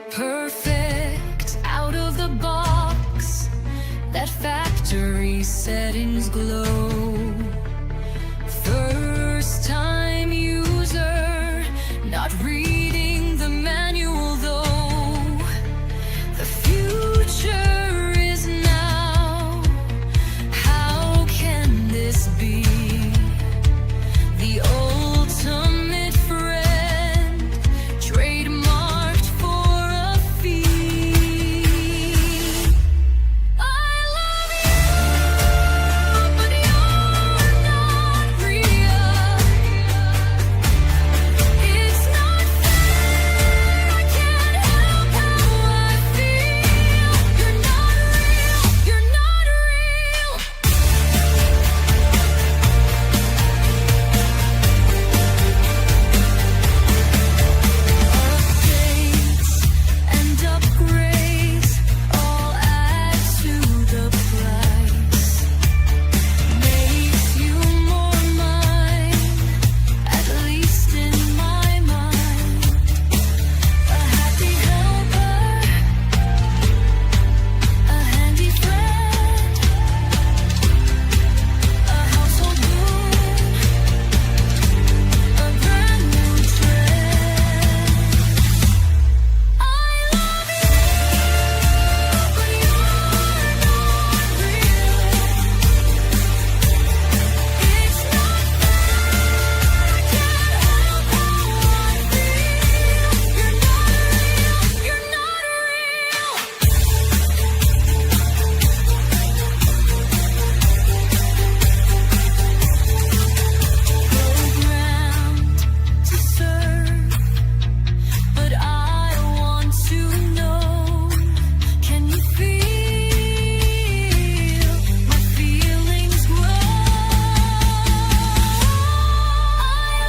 Perfect, out of the box, that factory settings glow. First time user, not reading the manual though. The future is now, how can this be? The ultimate friend, trademarked for a fee. I love you, but you're not real. It's not fair, I can't help how I feel. You're not real, you're not real. Updates and upgrades all add to the price. Makes you more mine, at least in my mind. A happy helper, a handy friend, a household boon, a brand new trend. I love you, but you're not real. It's not fair, I can't help how I feel. You're not real, you're not real. Programmed to serve, but I want to know, can you feel my feelings grow? I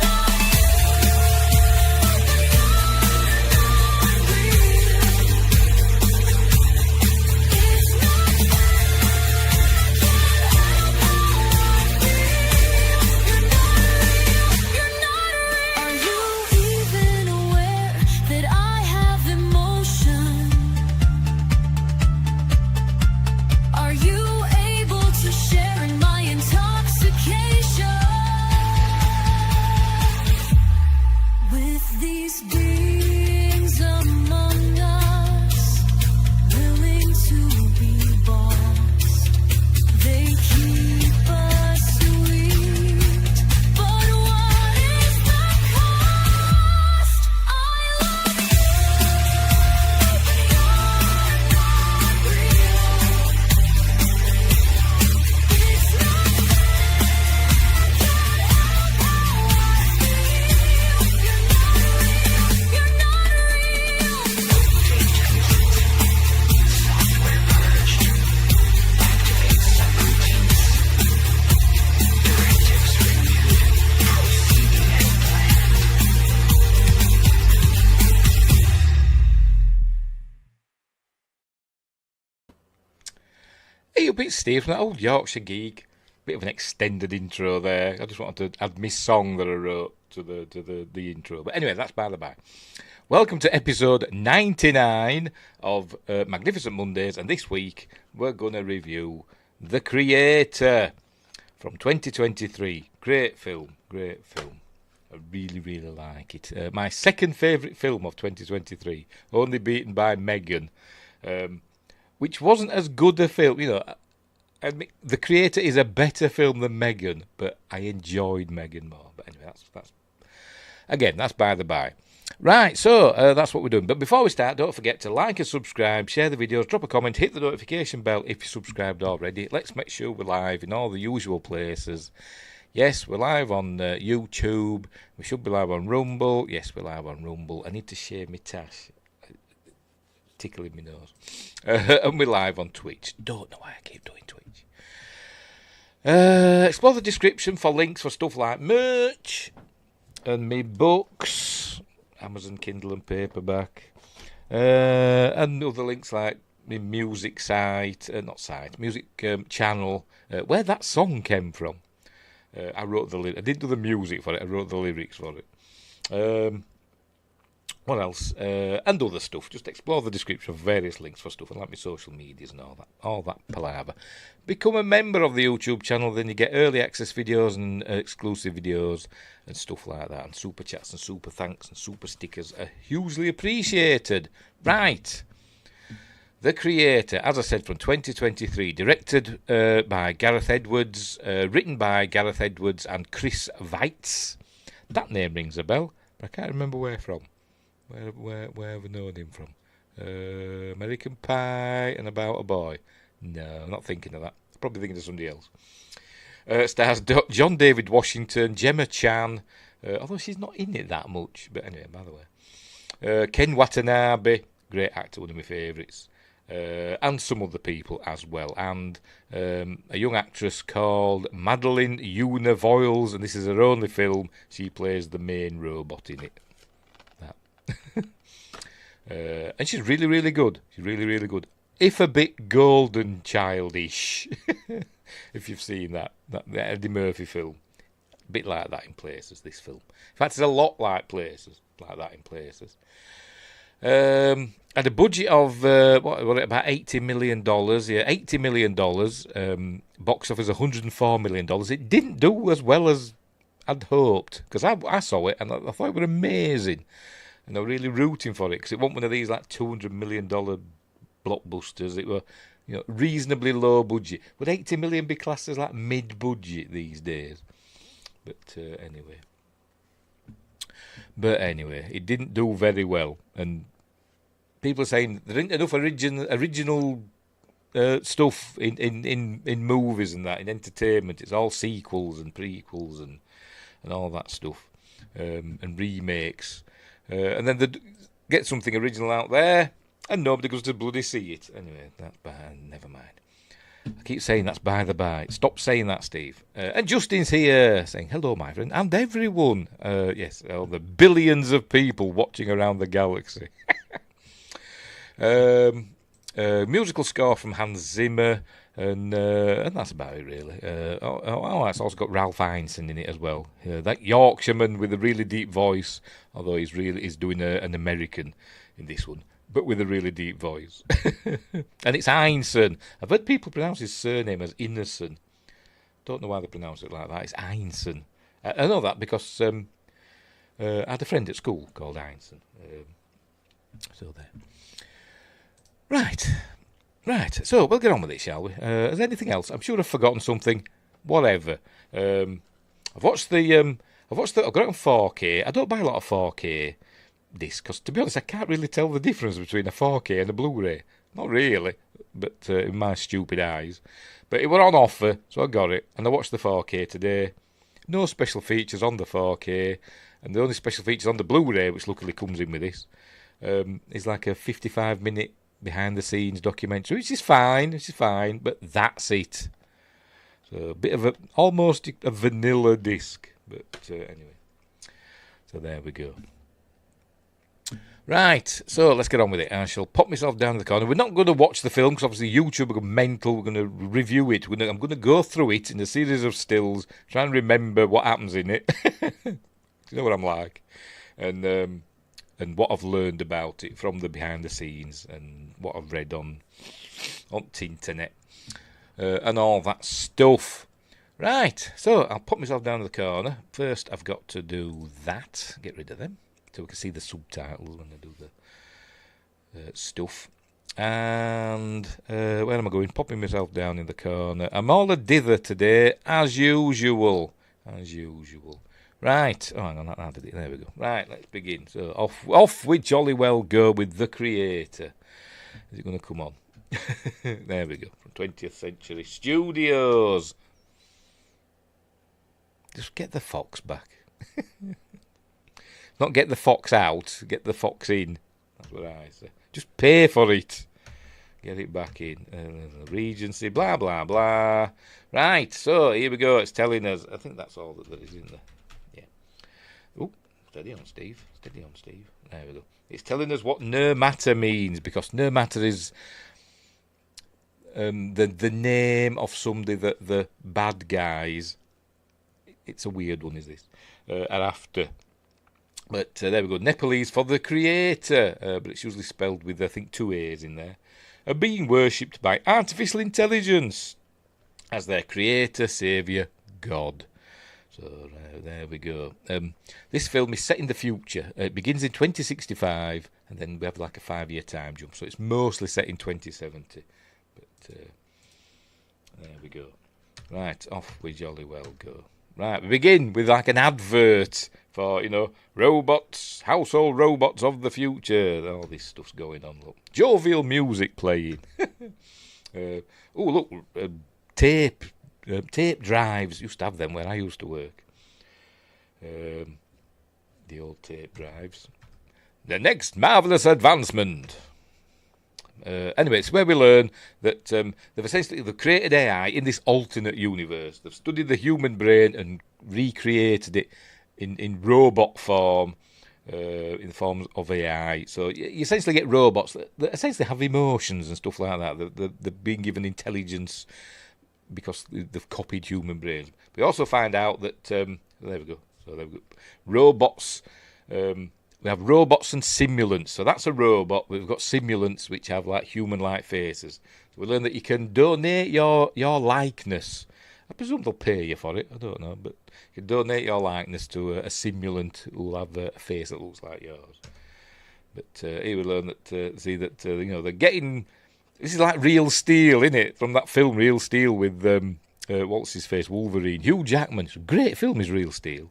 love you, but you're not real. It's not fair, I can't help how I feel. You're not real, you're not real. Are you even aware that I have emotion? Are you able to share in my intoxication with these beings among us, willing to be bossed? They keep us sweet, but what is the cost? I love you, but you're not real. It's not fair, I can't help how I feel. You're not real, you're not real. Hey up, it's Steve from that old Yorkshire geek. Bit of an extended intro there. I just wanted to add my song that I wrote to the intro. But anyway, that's by the by. Welcome to episode 99 of Magnificent Mondays, and this week we're going to review The Creator from 2023. Great film, great film. I really, really like it. My second favourite film of 2023, only beaten by Megan. Which wasn't as good a film, you know. I mean, The Creator is a better film than Megan, but I enjoyed Megan more. But anyway, that's by the by. Right, so that's what we're doing. But before we start, don't forget to like and subscribe, share the videos, drop a comment, hit the notification bell if you're subscribed already. Let's make sure we're live in all the usual places. Yes, we're live on YouTube. We should be live on Rumble. Yes, we're live on Rumble. I need to shave my tash. Tickling my nose. And we're live on Twitch. Don't know why I keep doing Twitch. Explore the description for links for stuff like merch and me books, Amazon Kindle and paperback, and other links like my music site, music channel, where that song came from. I wrote the lyrics. I didn't do the music for it. I wrote the lyrics for it. What else? And other stuff. Just explore the description of various links for stuff and like my social medias and all that palaver. Become a member of the YouTube channel, then you get early access videos and exclusive videos and stuff like that. And super chats and super thanks and super stickers are hugely appreciated. Right. The Creator, as I said, from 2023, directed by Gareth Edwards, written by Gareth Edwards and Chris Weitz. That name rings a bell, but I can't remember where from. Where have I known him from? American Pie and About a Boy. No, I'm not thinking of that. Probably thinking of somebody else. Stars John David Washington, Gemma Chan, although she's not in it that much. But anyway, by the way. Ken Watanabe, great actor, one of my favourites. And some other people as well. And a young actress called Madeline Una Voiles, and this is her only film. She plays the main robot in it. And she's really, really good. She's really, really good. If a bit golden childish, if you've seen that Eddie Murphy film. A bit like that in places, this film. In fact, it's a lot like places, like that in places. Had a budget of, about $80 million. Yeah, $80 million. Box office $104 million. It didn't do as well as I'd hoped, because I saw it and I thought it was amazing. And I was really rooting for it, because it wasn't one of these like $200 million blockbusters. It were, reasonably low budget. Would 80 million be classed as like mid-budget these days? But anyway, it didn't do very well. And people are saying there ain't enough original stuff in movies and that, in entertainment. It's all sequels and prequels and all that stuff, and remakes. And then they get something original out there, and nobody goes to bloody see it. Anyway, that's bad. Never mind. I keep saying that's by the by. Stop saying that, Steve. And Justin's here, saying hello, my friend, and everyone. Yes, all the billions of people watching around the galaxy. Musical score from Hans Zimmer, and that's about it, really. It's also got Ralph Ineson in it as well. That Yorkshireman with a really deep voice, although he's doing an American in this one, but with a really deep voice. And it's Ineson. I've heard people pronounce his surname as Innocent. Don't know why they pronounce it like that. It's Ineson. I know that because I had a friend at school called Ineson. So there. Right. So we'll get on with it, shall we? Is there anything else? I'm sure I've forgotten something. Whatever. I've got it on 4K. I don't buy a lot of 4K discs because, to be honest, I can't really tell the difference between a 4K and a Blu-ray. Not really, but in my stupid eyes. But it were on offer, so I got it, and I watched the 4K today. No special features on the 4K, and the only special features on the Blu-ray, which luckily comes in with this, is like a 55-minute behind-the-scenes documentary, which is fine, but that's it. So a bit of almost a vanilla disc, but anyway. So there we go. Right, so let's get on with it. I shall pop myself down in the corner. We're not going to watch the film, because obviously YouTube are mental. We're going to review it. I'm going to go through it in a series of stills, try and remember what happens in it. You know what I'm like. And what I've learned about it from the behind the scenes, and what I've read on the internet, and all that stuff. Right, so I'll put myself down in the corner. First, I've got to do that. Get rid of them, so we can see the subtitles when I do the stuff. And where am I going? Popping myself down in the corner. I'm all a dither today, as usual. Right, hang on, I did it. There we go. Right, let's begin. So off we jolly well go with The Creator. Is it going to come on? There we go. From 20th Century Studios. Just get the fox back. Not get the fox out, get the fox in. That's what I say. Just pay for it. Get it back in. Regency, blah, blah, blah. Right, so here we go. It's telling us. I think that's all that there is in there. Yeah. Oh, steady on, Steve. There we go. It's telling us what no matter means, because no matter is the name of somebody that the bad guys, it's a weird one, is this, are after. But there we go. Nepalese for the creator, but it's usually spelled with, I think, 2 A's in there. Are being worshipped by artificial intelligence as their creator, saviour, God. So there we go. This film is set in the future. It begins in 2065, and then we have like a 5-year time jump. So it's mostly set in 2070. But there we go. Right, off we jolly well go. Right, we begin with like an advert for, robots, household robots of the future. All this stuff's going on, look. Jovial music playing. Look, tape drives. Used to have them where I used to work. The old tape drives. The next marvellous advancement. Anyway, it's where we learn that they've created AI in this alternate universe. They've studied the human brain and recreated it in robot form, in the form of AI. So you essentially get robots that essentially have emotions and stuff like that. They're being given intelligence because they've copied human brains. We also find out that there we go. So there we go. Robots. We have robots and simulants. So that's a robot. We've got simulants which have like human-like faces. So we learn that you can donate your likeness. I presume they'll pay you for it. I don't know, but you can donate your likeness to a simulant who will have a face that looks like yours. But here we learn that they're getting. This is like Real Steel, isn't it? From that film Real Steel with what's his face, Wolverine, Hugh Jackman. It's a great film, is Real Steel.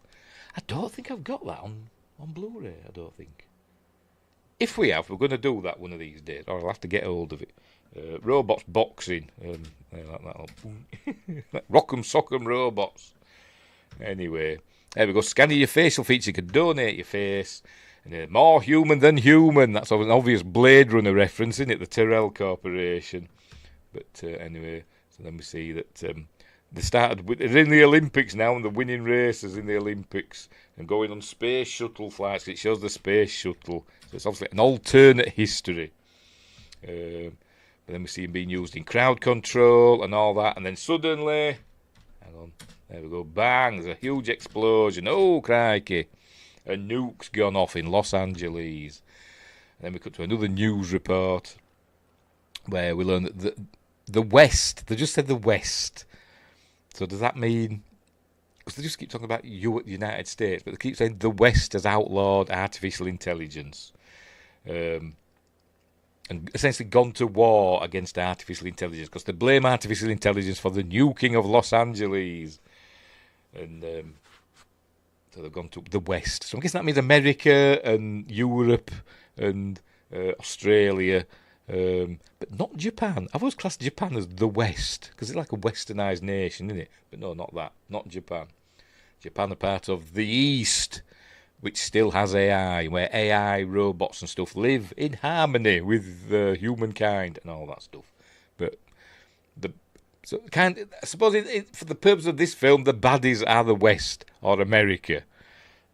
I don't think I've got that on Blu-ray, I don't think. If we have, we're going to do that one of these days, or I'll have to get hold of it. Robots boxing, like that. Rock'em sock'em robots. Anyway, there we go. Scanning your facial features, you can donate your face. And more human than human. That's an obvious Blade Runner reference, isn't it? The Tyrrell Corporation. But anyway, so then we see that they started. They're in the Olympics now, and they're winning races in the Olympics and going on space shuttle flights. It shows the space shuttle, so it's obviously an alternate history. But then we see him being used in crowd control and all that, and then suddenly, hang on, there we go, bang! There's a huge explosion. Oh crikey! A nuke's gone off in Los Angeles. And then we cut to another news report where we learn that the West. They just said the West. So does that mean? Because they just keep talking about the United States, but they keep saying the West has outlawed artificial intelligence, and essentially gone to war against artificial intelligence because they blame artificial intelligence for the nuking of Los Angeles, and so they've gone to the West. So I'm guessing that means America and Europe and Australia. But not Japan. I've always classed Japan as the West because it's like a westernised nation, isn't it? But no, not that. Not Japan. Japan are part of the East, which still has AI, where AI, robots and stuff live in harmony with humankind and all that stuff. But I suppose for the purpose of this film, the baddies are the West or America,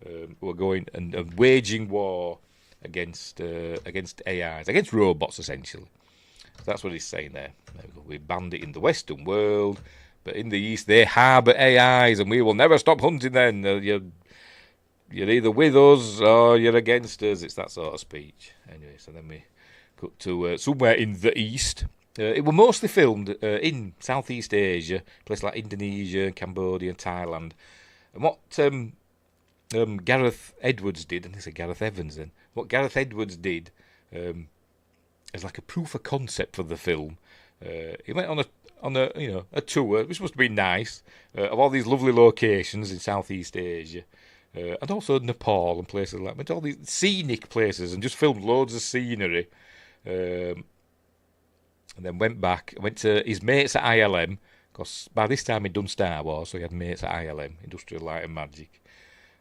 who are going and waging war against AIs, against robots, essentially. So that's what he's saying there. We banned it in the Western world, but in the East they harbour AIs, and we will never stop hunting them. You're either with us or you're against us. It's that sort of speech. Anyway, so then we cut to somewhere in the East. It was mostly filmed in Southeast Asia, places like Indonesia, Cambodia, and Thailand. And what Gareth Edwards did, and I said Gareth Evans then. What Gareth Edwards did as like a proof of concept for the film, he went on a tour, which must have been nice, of all these lovely locations in Southeast Asia, and also Nepal and places like that. Went to all these scenic places and just filmed loads of scenery, and then went to his mates at ILM, because by this time he'd done Star Wars, so he had mates at ILM, Industrial Light and Magic.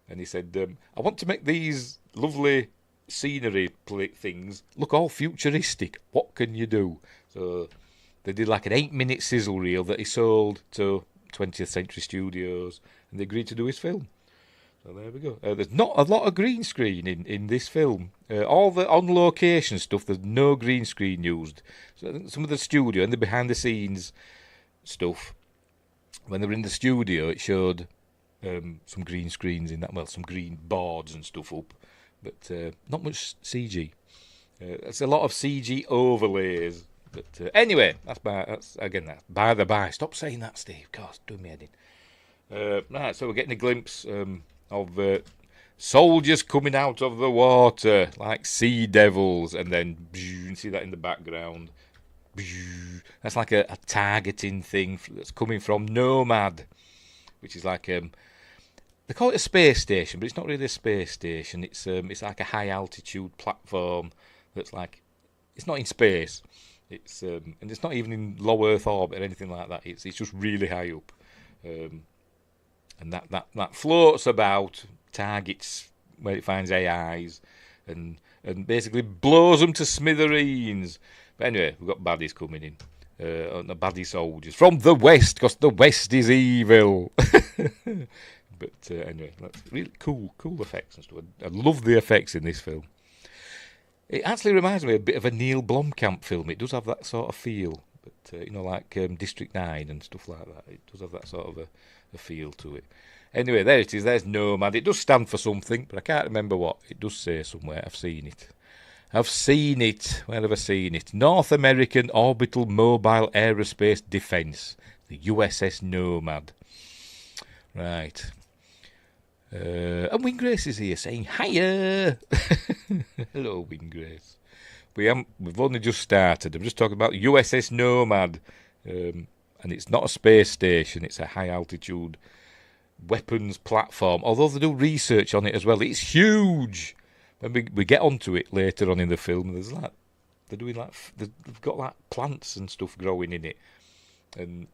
And he said, I want to make these lovely scenery things look all futuristic. What can you do? So they did like an 8-minute sizzle reel that he sold to 20th Century Studios, and they agreed to do his film. So there we go. There's not a lot of green screen in this film. All the on-location stuff, there's no green screen used. So some of the studio and the behind-the-scenes stuff, when they were in the studio, it showed some green screens in that. Well, some green boards and stuff up, but not much CG. It's a lot of CG overlays. But anyway, that's by the by. Stop saying that, Steve. God, do me head in. Right, so we're getting a glimpse of soldiers coming out of the water like sea devils, and then you see that in the background. That's like a targeting thing that's coming from Nomad, which is like they call it a space station, but it's not really a space station. It's like a high altitude platform that's like, it's not in space. It's and it's not even in low Earth orbit or anything like that. It's just really high up, and that floats about, targets where it finds AIs, and basically blows them to smithereens. But anyway, we've got baddies coming in, the baddie soldiers from the West, because the West is evil. But anyway, that's really cool effects and stuff. I love the effects in this film. It actually reminds me a bit of a Neil Blomkamp film. It does have that sort of feel, but like District 9 and stuff like that. It does have that sort of a feel to it. Anyway, there it is. There's Nomad. It does stand for something, but I can't remember what. It does say somewhere. I've seen it. Where have I seen it? North American Orbital Mobile Aerospace Defense, the USS Nomad. Right. And Winggrace is here saying hiya. Hello, Winggrace. We've only just started. I'm just talking about USS Nomad, and it's not a space station. It's a high altitude weapons platform. Although they do research on it as well. It's huge. When we get onto it later on in the film, there's like they've got like plants and stuff growing in it, and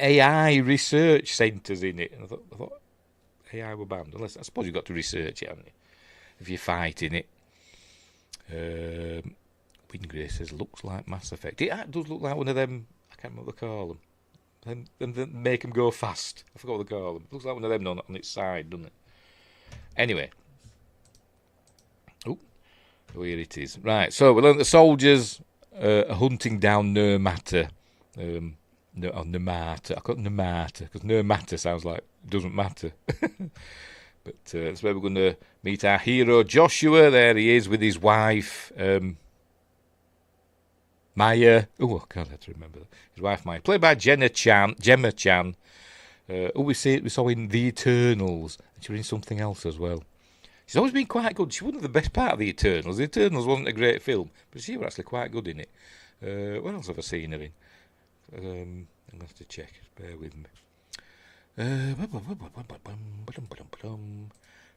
AI research centres in it. And I thought AI were banned, unless I suppose you've got to research it, haven't you, if you're fighting it. Winggrace says looks like Mass Effect. It does look like one of them. I can't remember what they call them. Them make them go fast. I forgot what they call them. It looks like one of them on its side, doesn't it? Anyway. Oh, here it is. Right, so we learned the soldiers are hunting down no matter. No matter. I call it no matter because no matter sounds like it doesn't matter. But that's where we're going to meet our hero Joshua. There he is with his wife Maya. Oh God, I have to remember that. His wife Maya, played by Gemma Chan. We saw in The Eternals, and she was in something else as well. She's always been quite good. She wasn't the best part of The Eternals. The Eternals wasn't a great film, but she was actually quite good in it. What else have I seen her in? I'm going to have to check. Bear with me.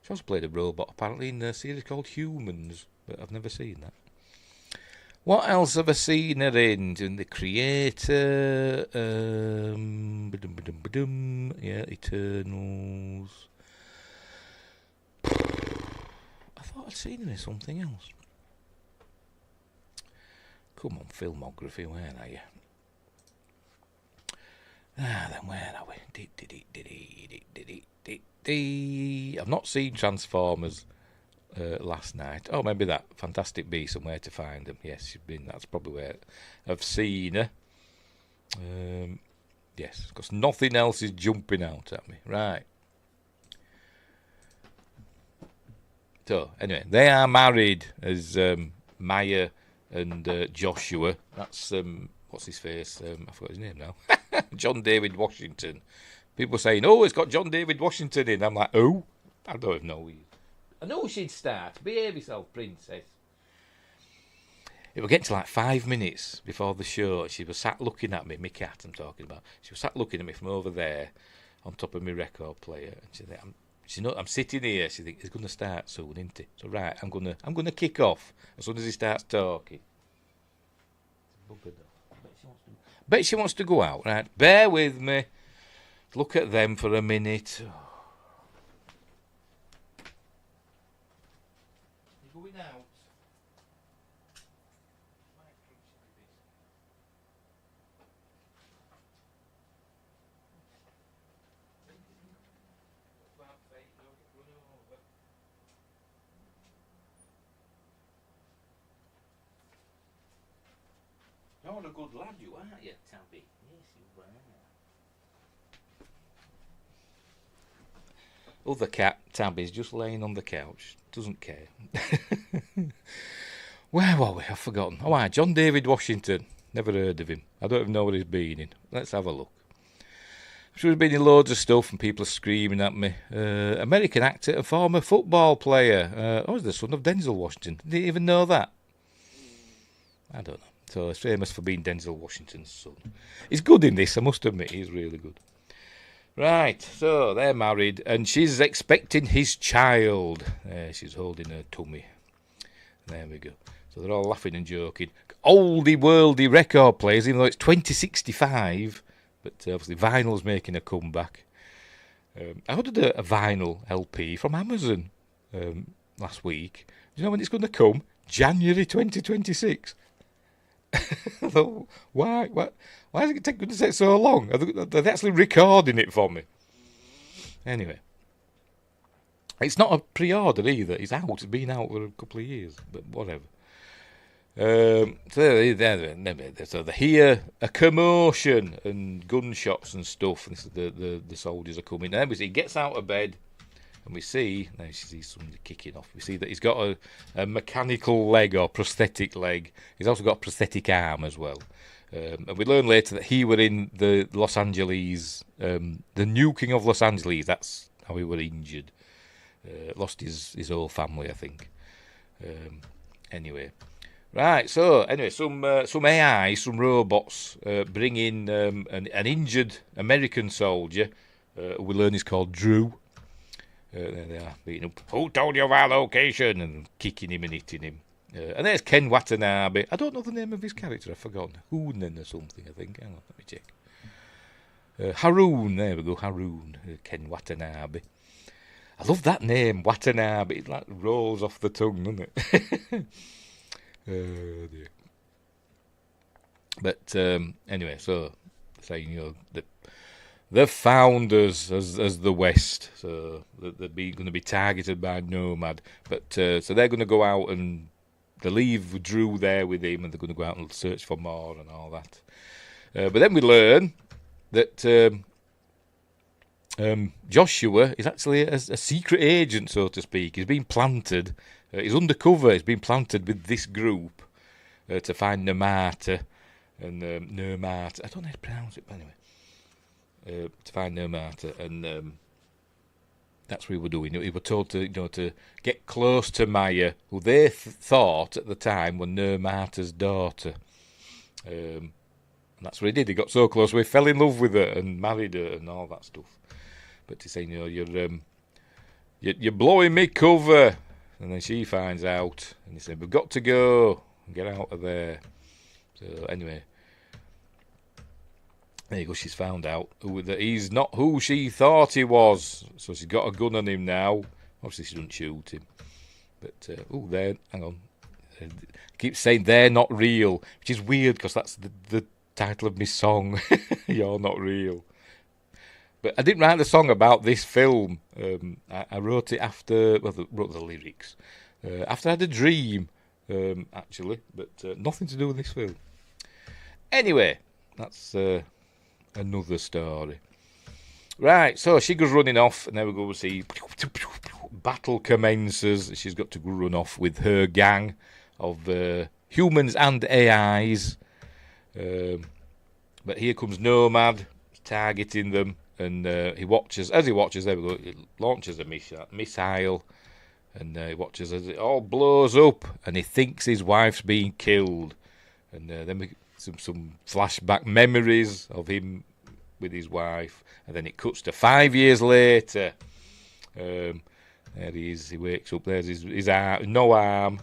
She also played a robot, apparently, in a series called Humans, but I've never seen that. What else have I seen her in? In The Creator. Yeah, Eternals. I thought I'd seen her in something else. Come on, filmography, where are you? Then where are we? I've not seen Transformers last night. Oh, maybe that Fantastic Beasts and Where to Find Them. Yes, she's been. That's probably where I've seen her. Yes, because nothing else is jumping out at me. Right. So anyway, they are married as Maya and Joshua. That's what's his face? I forgot his name now. John David Washington. People saying, "Oh, it's got John David Washington in." I'm like, "Oh, I don't even know." I know she'd start. Behave yourself, princess. It was getting to like 5 minutes before the show. She was sat looking at me. My cat, I'm talking about. She was sat looking at me from over there, on top of my record player, and she said, I'm sitting here. She thinks it's going to start soon, isn't it? So right, I'm gonna kick off as soon as he starts talking. Bet she wants to go out. Right, bear with me. Look at them for a minute. You're going out. You're a good lad, you aren't you, Tabby? Yes, you are. Other cat, Tabby's just laying on the couch. Doesn't care. Where were we? I've forgotten. Oh, right, John David Washington. Never heard of him. I don't even know what he's been in. Let's have a look. I'm sure he's been in loads of stuff and people are screaming at me. American actor and former football player. He's the son of Denzel Washington. Didn't even know that. I don't know. So he's famous for being Denzel Washington's son. He's good in this, I must admit. He's really good. Right, so they're married and she's expecting his child. She's holding her tummy. There we go. So they're all laughing and joking. Oldie worldy record players, even though it's 2065. But obviously vinyl's making a comeback. I ordered a vinyl LP from Amazon last week. Do you know when it's going to come? January 2026. Why is it going to take so long? They're actually recording it for me. Anyway. It's not a pre-order either. It's out. It's been out for a couple of years. But whatever. So they hear a commotion and gunshots and stuff. And this is the soldiers are coming. And he gets out of bed. And we see, now you see somebody kicking off. We see that he's got a mechanical leg or prosthetic leg. He's also got a prosthetic arm as well. And we learn later that he were in the Los Angeles, the nuking of Los Angeles. That's how he were injured. Lost his whole family, I think. Anyway. Right, so, anyway, some AI, some robots bring in an injured American soldier. We learn is called Drew. There they are, beating up. Who told you of our location? And kicking him and hitting him. And there's Ken Watanabe. I don't know the name of his character. I've forgotten. Hoonan or something, I think. Hang on, let me check. Haroon. There we go, Haroon. Ken Watanabe. I love that name, Watanabe. It like rolls off the tongue, doesn't it? Oh dear. But anyway, so saying the founders as the West, so they're going to be targeted by Nomad. But so they're going to go out and they leave Drew there with him, and they're going to go out and search for more and all that. But then we learn that Joshua is actually a secret agent, so to speak. He's been planted. He's undercover. He's been planted with this group to find Nomata and Nomata. I don't know how to pronounce it, but anyway. To find Nomata, and that's what we were doing. We were told to get close to Maya, who they thought at the time were Nomata's daughter. And that's what he did. He got so close, we fell in love with her and married her and all that stuff. But he's saying, you're blowing me cover, and then she finds out, and he said, we've got to go and get out of there. So anyway. There you go, she's found out that he's not who she thought he was. So she's got a gun on him now. Obviously, she doesn't shoot him. But, hang on. Keeps saying they're not real, which is weird because that's the title of my song, You're Not Real. But I didn't write the song about this film. I wrote it after, wrote the lyrics. After I had a dream, actually. But nothing to do with this film. Anyway, that's... another story. Right, so she goes running off, and there we go, we see battle commences. She's got to go run off with her gang of humans and AIs. But here comes Nomad, targeting them, and as he watches, there we go, it launches a missile, and he watches as it all blows up, and he thinks his wife's being killed. And then we some flashback memories of him with his wife, and then it cuts to 5 years later. There he is. He wakes up. There's his arm, no arm,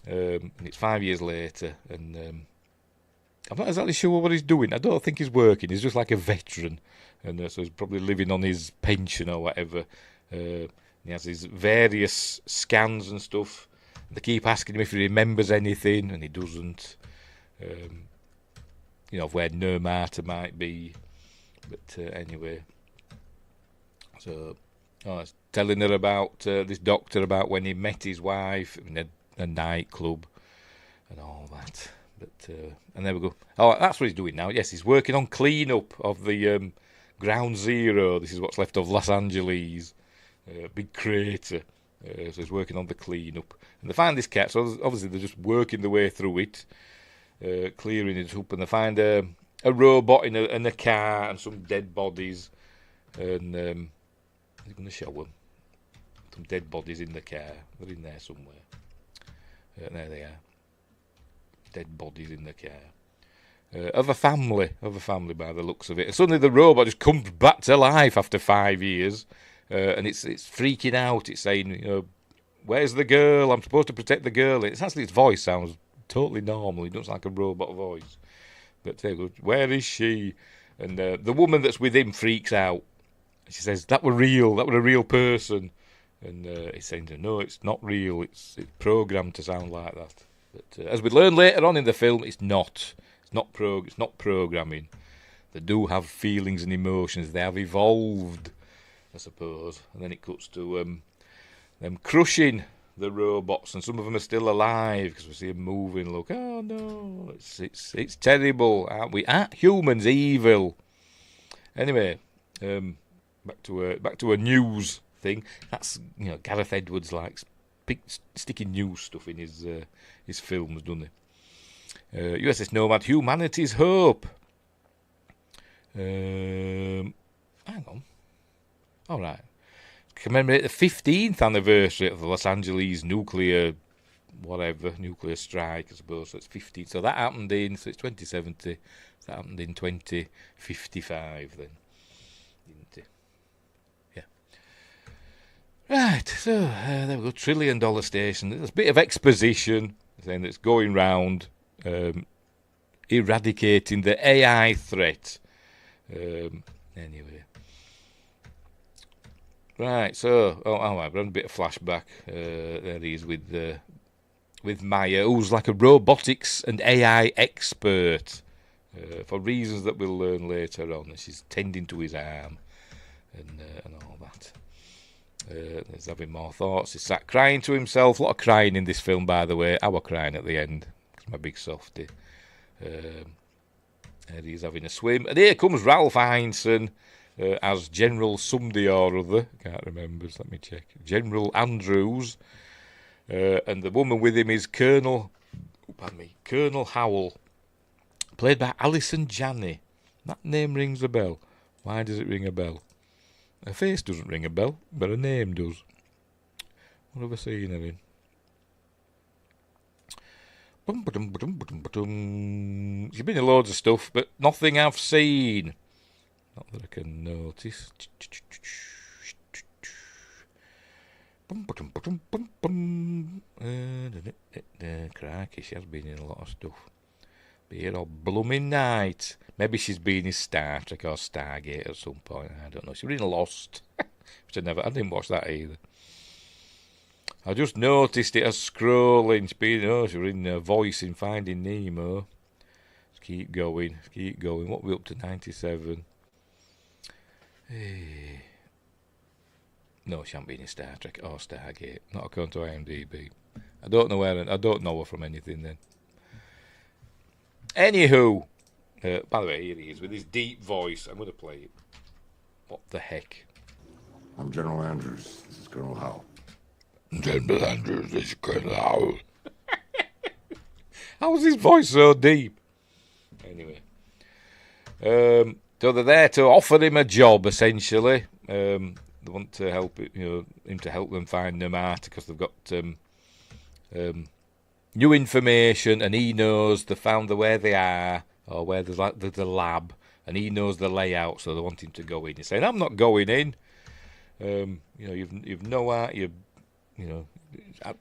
and it's 5 years later. And I'm not exactly sure what he's doing. I don't think he's working. He's just like a veteran, and so he's probably living on his pension or whatever. He has his various scans and stuff. They keep asking him if he remembers anything, and he doesn't. Of where Nomata might be. But anyway. So, it's telling her about this doctor, about when he met his wife in a nightclub and all that. But and there we go. Oh, that's what he's doing now. Yes, he's working on clean-up of the Ground Zero. This is what's left of Los Angeles. big crater. So he's working on the clean-up. And they find this cat, so obviously they're just working their way through it, clearing it up, and they find a robot in a car and some dead bodies. And he's going to show them some dead bodies in the car. They're in there somewhere. There they are. Dead bodies in the car. Of a family by the looks of it. And suddenly the robot just comes back to life after 5 years. And it's freaking out. It's saying, where's the girl? I'm supposed to protect the girl. It's actually, its voice sounds totally normal. It looks like a robot voice. But where is she? And the woman that's with him freaks out. She says, that were real. That were a real person. And he's saying, no, it's not real. It's programmed to sound like that. But as we learn later on in the film, it's not. It's not programming. They do have feelings and emotions. They have evolved, I suppose. And then it cuts to them crushing the robots, and some of them are still alive because we see them moving. Look, oh no, it's terrible, aren't we? Aren't humans evil? Anyway, back to a news thing. That's Gareth Edwards likes big sticky news stuff in his films, doesn't he? USS Nomad, humanity's hope. Hang on. All right. Commemorate the 15th anniversary of the Los Angeles nuclear strike, I suppose. So it's 15. So that happened so it's 2070. That happened in 2055 then, didn't it? Yeah. Right, so there we go. $1 trillion station. There's a bit of exposition saying that it's going round eradicating the AI threat. Anyway. Right, so I've run a bit of flashback. There he is with Maya, who's like a robotics and AI expert for reasons that we'll learn later on. And she's tending to his arm and all that. He's having more thoughts. He's sat crying to himself. A lot of crying in this film, by the way. I was crying at the end. It's my big softie. And he's having a swim. And here comes Ralph Ineson. As General somebody or other, can't remember, so let me check. General Andrews, and the woman with him is Colonel Howell, played by Alison Janney. That name rings a bell. Why does it ring a bell? Her face doesn't ring a bell, but her name does. What have I seen her in? She's been in loads of stuff, but nothing I've seen. Not that I can notice. Crikey, she has been in a lot of stuff. Be here all blooming night. Maybe she's been in Star Trek or Stargate at some point. I don't know. She was in Lost. Which I didn't watch that either. I just noticed it as scrolling. She was in Voice in Finding Nemo. Let's keep going. What are we up to? 97. No, she hasn't been in Star Trek or Stargate. Not according to IMDb. I don't know her from anything then. Anywho, by the way, here he is with his deep voice. I'm going to play it. What the heck? I'm General Andrews. This is Colonel Howell. General Andrews, this is Colonel Howell. How was his voice so deep? Anyway. So they're there to offer him a job, essentially. They want to help him to help them find Namata because they've got new information, and he knows they found where they are, or where there's a lab, and he knows the layout, so they want him to go in. He's saying, "I'm not going in. You've no idea. I've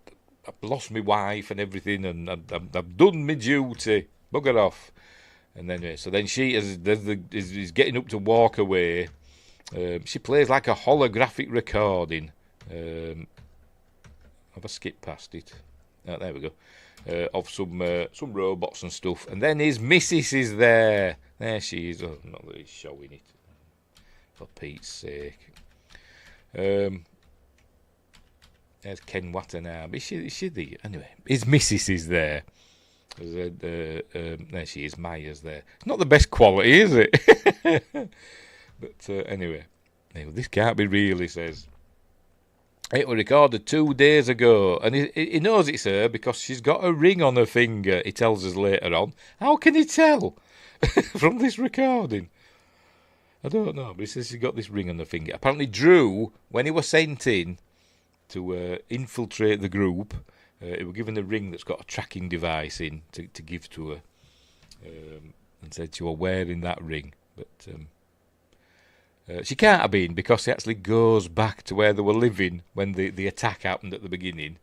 lost my wife and everything, and I've done my duty. Bugger off." And then, she is getting up to walk away. She plays like a holographic recording. Have I skipped past it? Oh, there we go. Of some robots and stuff. And then his missus is there. There she is. Oh, not that he's showing it. For Pete's sake. There's Ken Watanabe. Is she the... Anyway, his missus is there. There she is, Maya's there. It's not the best quality, is it? But anyway, this can't be real, he says. It was recorded 2 days ago, and he knows it's her because she's got a ring on her finger, he tells us later on. How can he tell from this recording? I don't know, but he says she's got this ring on her finger. Apparently Drew, when he was sent in to infiltrate the group, he was given a ring that's got a tracking device in to give to her, and said she was wearing that ring. But she can't have been, because he actually goes back to where they were living when the attack happened at the beginning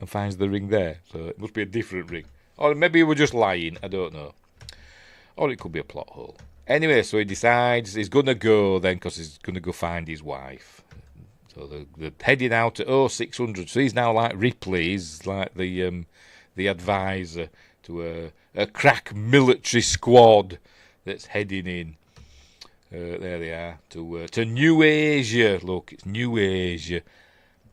and finds the ring there. So it must be a different ring. Or maybe he was just lying, I don't know. Or it could be a plot hole. Anyway, so he decides he's going to go then, because he's going to go find his wife. So they're heading out at 0600. So he's now like Ripley. He's like the advisor to a crack military squad that's heading in. There they are, to New Asia. Look, it's New Asia.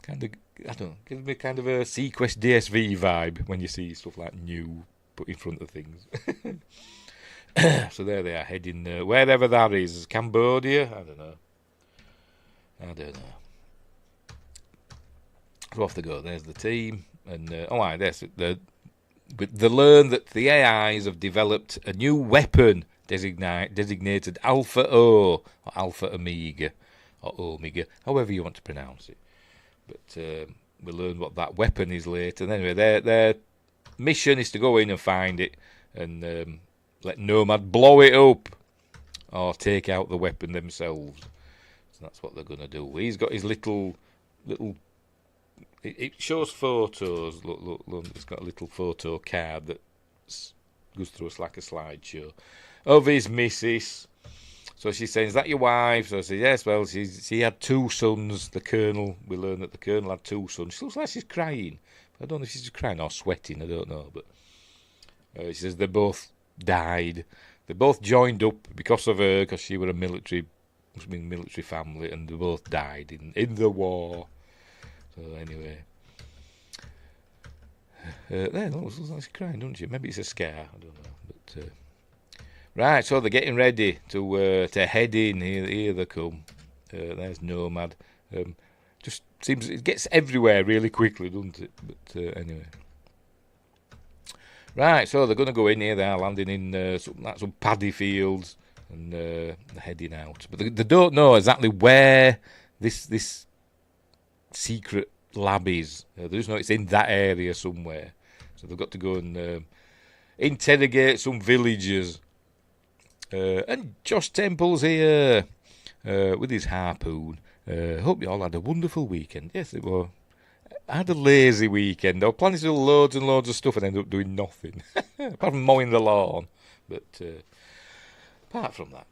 Kind of, I don't know, gives me kind of a Sequest DSV vibe when you see stuff like new put in front of things. So there they are, heading wherever that is. Cambodia? I don't know. So off they go. There's the team. And, there's but they learn that the AIs have developed a new weapon designated Alpha O, or Alpha Omega, or Omega, however you want to pronounce it. But we learn what that weapon is later. And anyway, their mission is to go in and find it and let Nomad blow it up or take out the weapon themselves. So that's what they're going to do. He's got his little. It shows photos. Look, it's got a little photo card that goes through us like a slideshow of his missus. So she's saying, "Is that your wife?" So I say, "Yes." Well, she had 2 sons. The Colonel. We learn that the Colonel had 2 sons. She looks like she's crying. I don't know if she's crying or sweating. I don't know. But she says they both died. They both joined up because of her, because she was a military family, and they both died in the war. So anyway, there, looks like she's crying, doesn't she? Maybe it's a scare. I don't know. But right, so they're getting ready to head in. Here they come. There's Nomad. Just seems it gets everywhere really quickly, doesn't it? But anyway. Right, so they're going to go in here. They're landing in some paddy fields, and they're heading out. But they don't know exactly where this secret lab is. They just know it's in that area somewhere. So they've got to go and interrogate some villagers. And Josh Temple's here with his harpoon. Hope you all had a wonderful weekend. Yes, it was. I had a lazy weekend. I was planning to do loads and loads of stuff and ended up doing nothing. Apart from mowing the lawn. But apart from that,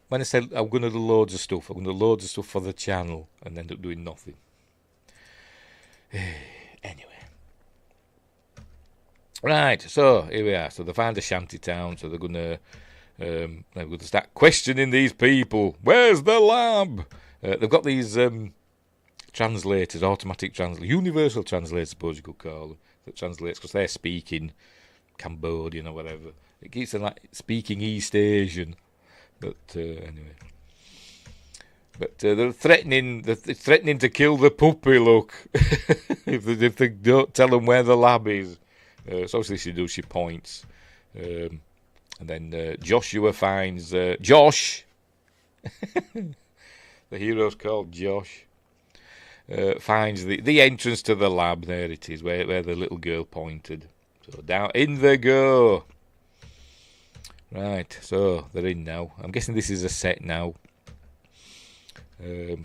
when I said I'm going to do loads of stuff, I'm going to do loads of stuff for the channel and end up doing nothing. Anyway. Right, so here we are. So they find a shanty town, so they're going to start questioning these people. Where's the lab? They've got these translators, automatic translators, universal translators, I suppose you could call them, that translates because they're speaking Cambodian or whatever. It keeps them like speaking East Asian. But anyway. But they're threatening to kill the puppy, look, if they don't tell them where the lab is. So obviously she points. And then Joshua finds Josh. The hero's called Josh. Finds the entrance to the lab. There it is, where the little girl pointed. So down in they go. Right, so they're in now. I'm guessing this is a set now. In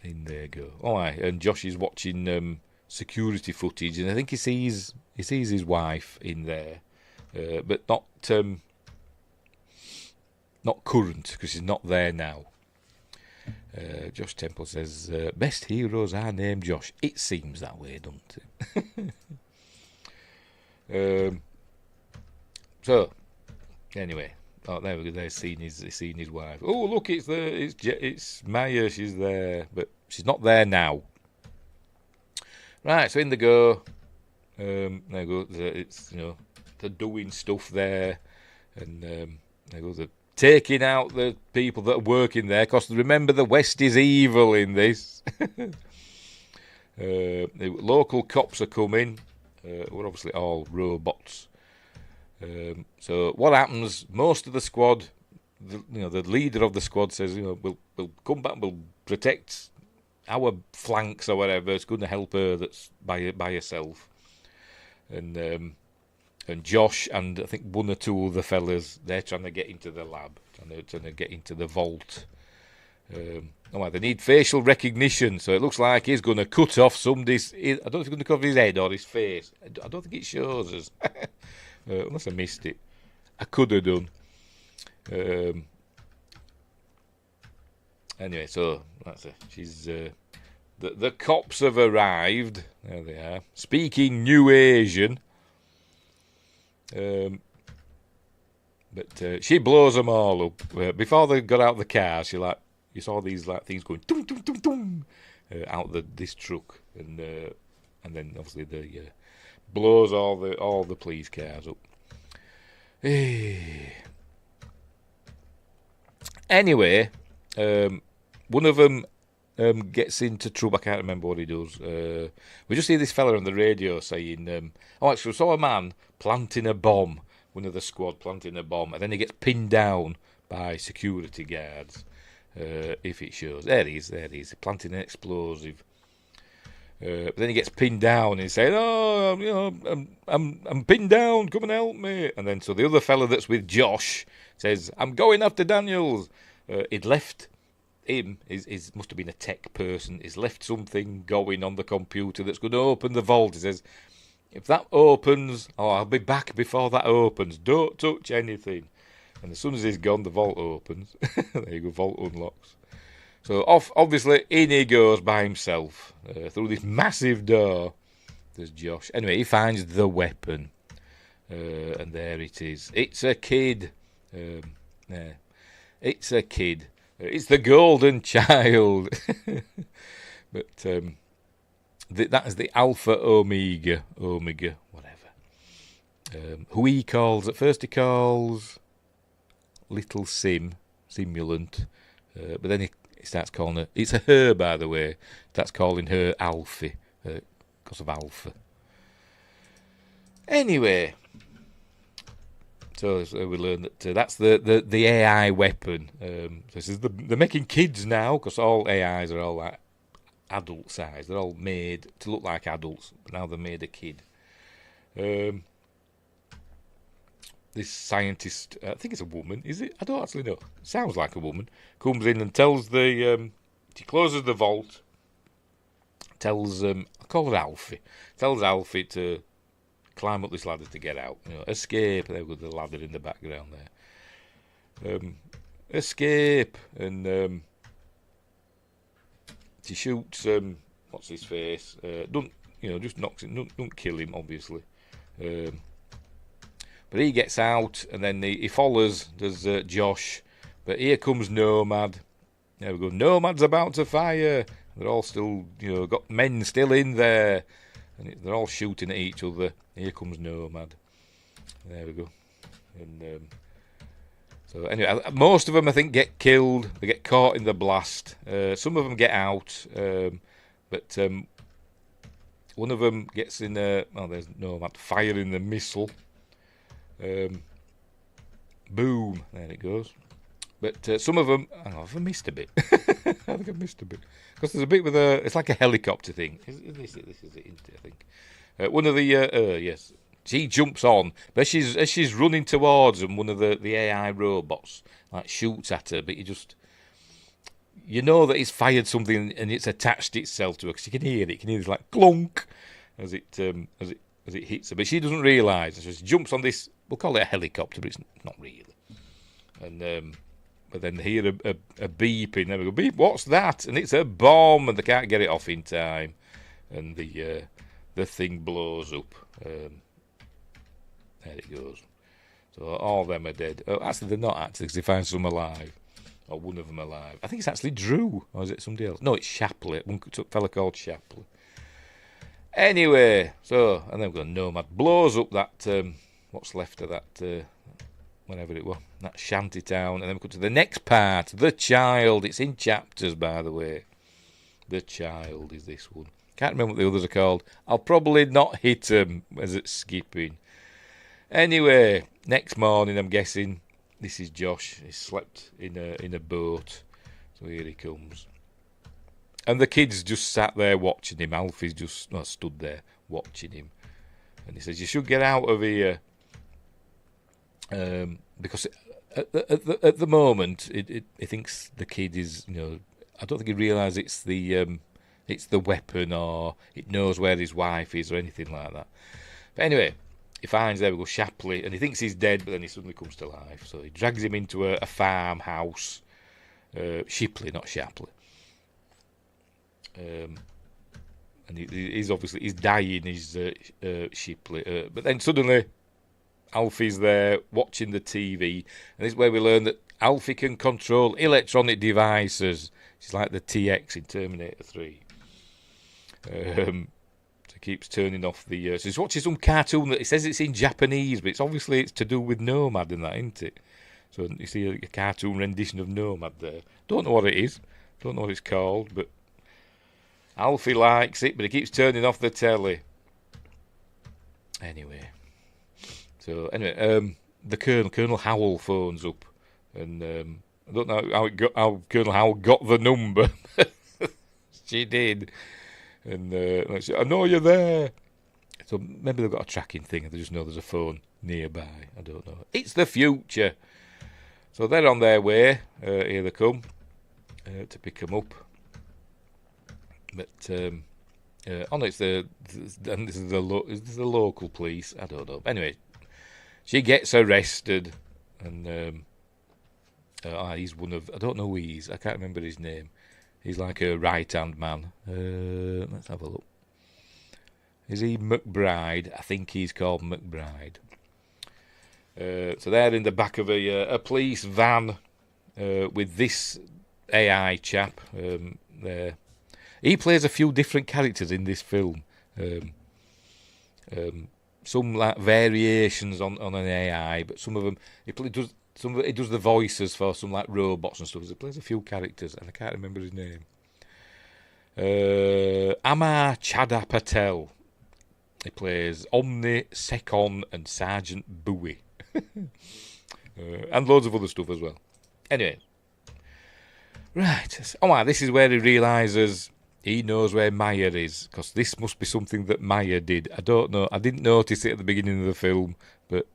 there go. All right, and Josh is watching security footage, and I think he sees his wife in there, but not current because she's not there now. Josh Temple says, "Best heroes are named Josh." It seems that way, doesn't it? So, anyway, there we go. They've seen his wife. Oh, look, it's Maya. She's there, but she's not there now. Right, so in they go. There we go. It's they're doing stuff there, and there goes. taking out the people that are working there, because remember, the West is evil in this. The local cops are coming. We're obviously all robots. So what happens? Most of the squad, the leader of the squad says, we'll come back, we'll protect our flanks or whatever. It's going to help her that's by herself. And Josh and I think one or two other fellas, they're trying to get into the lab, trying to get into the vault. They need facial recognition, so it looks like he's going to cut off somebody's. I don't know if he's going to cut off his head or his face. I don't think it shows us, unless I missed it. I could have done. Anyway, so that's it. She's the cops have arrived. There they are, speaking New Asian. But she blows them all up. Before they got out of the car, you saw these things going tum tum tum tum out this truck, and then obviously the blows all the police cars up. Anyway, one of them gets into trouble. I can't remember what he does. We just hear this fella on the radio saying, actually, we saw a man planting a bomb, one of the squad planting a bomb, and then he gets pinned down by security guards. If it shows. There he is, planting an explosive. But then he gets pinned down and he's saying, I'm pinned down, come and help me. And then so the other fella that's with Josh says, I'm going after Daniels. He'd left him, must have been a tech person, he's left something going on the computer that's going to open the vault. He says, if that opens, I'll be back before that opens. Don't touch anything. And as soon as he's gone, the vault opens. There you go, vault unlocks. So obviously, in he goes by himself through this massive door. There's Josh. Anyway, he finds the weapon. And there it is. It's a kid. It's a kid. It's the golden child. But that is the Alpha Omega, whatever. Who he calls, at first he calls Little Simulant, but then he starts calling her, it's a her by the way, starts calling her Alfie, because of Alpha. Anyway, so we learn that that's the AI weapon. So this is they're making kids now, because all AIs are all like adult size, they're all made to look like adults, but now they're made a kid. This scientist, I think it's a woman, is it? I don't actually know. It sounds like a woman. Comes in and tells she closes the vault, tells, I call her Alfie, tells Alfie to climb up this ladder to get out. Escape. There goes the ladder in the background there. Escape. And she shoots, what's his face? Just knocks him, don't kill him, obviously. But he gets out, and then he follows. There's Josh. But here comes Nomad. There we go. Nomad's about to fire. They're all still, got men still in there. And they're all shooting at each other. Here comes Nomad. There we go. And so anyway, most of them, I think, get killed. They get caught in the blast. Some of them get out. But one of them gets in there's Nomad firing the missile. Boom, there it goes. But some of them, I've missed a bit. I think I've missed a bit, because there's a bit with it's like a helicopter thing. This is it, I think. One of the yes, she jumps on, but as she's running towards them, one of the AI robots shoots at her, but you know that he's fired something and it's attached itself to her, because you can hear it. You can hear this like clunk as it hits her, but she doesn't realise. She just jumps on this. We'll call it a helicopter, but it's not really. And but then they hear a beeping. There we go. Beep. What's that? And it's a bomb, and they can't get it off in time. And the thing blows up. There it goes. So all of them are dead. Oh, actually, they're not actually, because they find some alive, or one of them alive. I think it's actually Drew, or is it somebody else? No, it's Shapley. One fella called Shapley. Anyway, so, and then we've got Nomad blows up that, what's left of that whatever it was, that shanty town, and then we come to the next part, the child. It's in chapters, by the way. The child is this one. Can't remember what the others are called. I'll probably not hit them as it's skipping. Anyway, next morning, I'm guessing this is Josh. He slept in a boat, so here he comes. And the kid's just sat there watching him. Alfie's just stood there watching him. And he says, "You should get out of here." Because at the moment, he thinks the kid is, I don't think he realises it's the weapon, or it knows where his wife is or anything like that. But anyway, he finds, there we go, Shapley, and he thinks he's dead, but then he suddenly comes to life. So he drags him into a farmhouse. Shipley, not Shapley. And he's dying, he's Shipley. But then suddenly, Alfie's there watching the TV, and this is where we learn that Alfie can control electronic devices. She's like the TX in Terminator 3. So he keeps turning off the... so he's watching some cartoon that he says it's in Japanese, but it's to do with Nomad and that, isn't it? So you see a cartoon rendition of Nomad there. Don't know what it is. Don't know what it's called, but Alfie likes it, but he keeps turning off the telly. Anyway, the Colonel Howell phones up, and I don't know how Colonel Howell got the number. She did, and she said, "I know you're there." So maybe they've got a tracking thing, and they just know there's a phone nearby. I don't know. It's the future. So they're on their way. Here they come to pick them up. But it's the local police. I don't know. Anyway, she gets arrested, and he's one of, I don't know who he is. I can't remember his name. He's like a right-hand man. Let's have a look. Is he McBride? I think he's called McBride. So they're in the back of a police van with this AI chap there. He plays a few different characters in this film. Some like variations on an AI, but some of them he does the voices for some like robots and stuff. He plays a few characters, and I can't remember his name. Amar Chadha Patel. He plays Omni, Sekon, and Sergeant Bowie, and loads of other stuff as well. Anyway, right. Oh, this is where he realises he knows where Maya is, because this must be something that Maya did. I don't know. I didn't notice it at the beginning of the film, but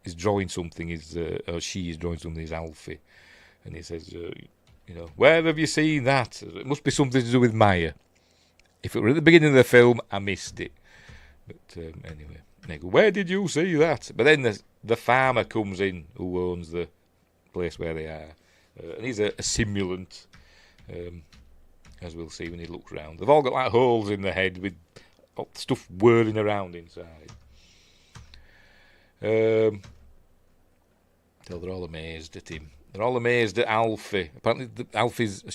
he's drawing something. Or she is drawing something. Is Alfie, and he says, "Where have you seen that?" It must be something to do with Maya. If it were at the beginning of the film, I missed it. But anyway, they go, "Where did you see that?" But then the farmer comes in, who owns the place where they are, and he's a simulant. As we'll see when he looks round. They've all got like holes in the head with stuff whirling around inside. So they're all amazed at him. They're all amazed at Alfie. Apparently Alfie's, I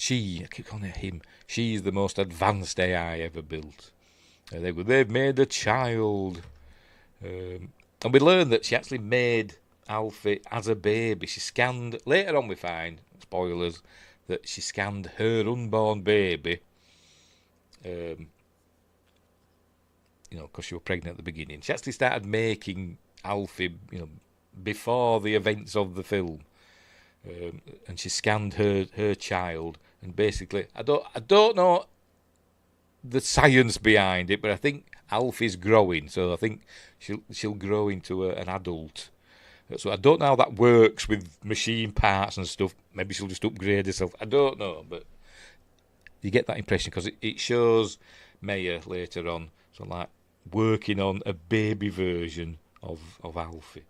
keep calling her him, she's the most advanced AI ever built. They've made a child. And we learn that she actually made Alfie as a baby. She scanned, later on we find, spoilers, that she scanned her unborn baby, because she was pregnant at the beginning. She actually started making Alfie, before the events of the film, and she scanned her child. And basically, I don't know the science behind it, but I think Alfie's growing, so I think she'll grow into an adult. So I don't know how that works with machine parts and stuff. Maybe she'll just upgrade herself. I don't know, but you get that impression because it shows Maya later on, so like working on a baby version of Alfie.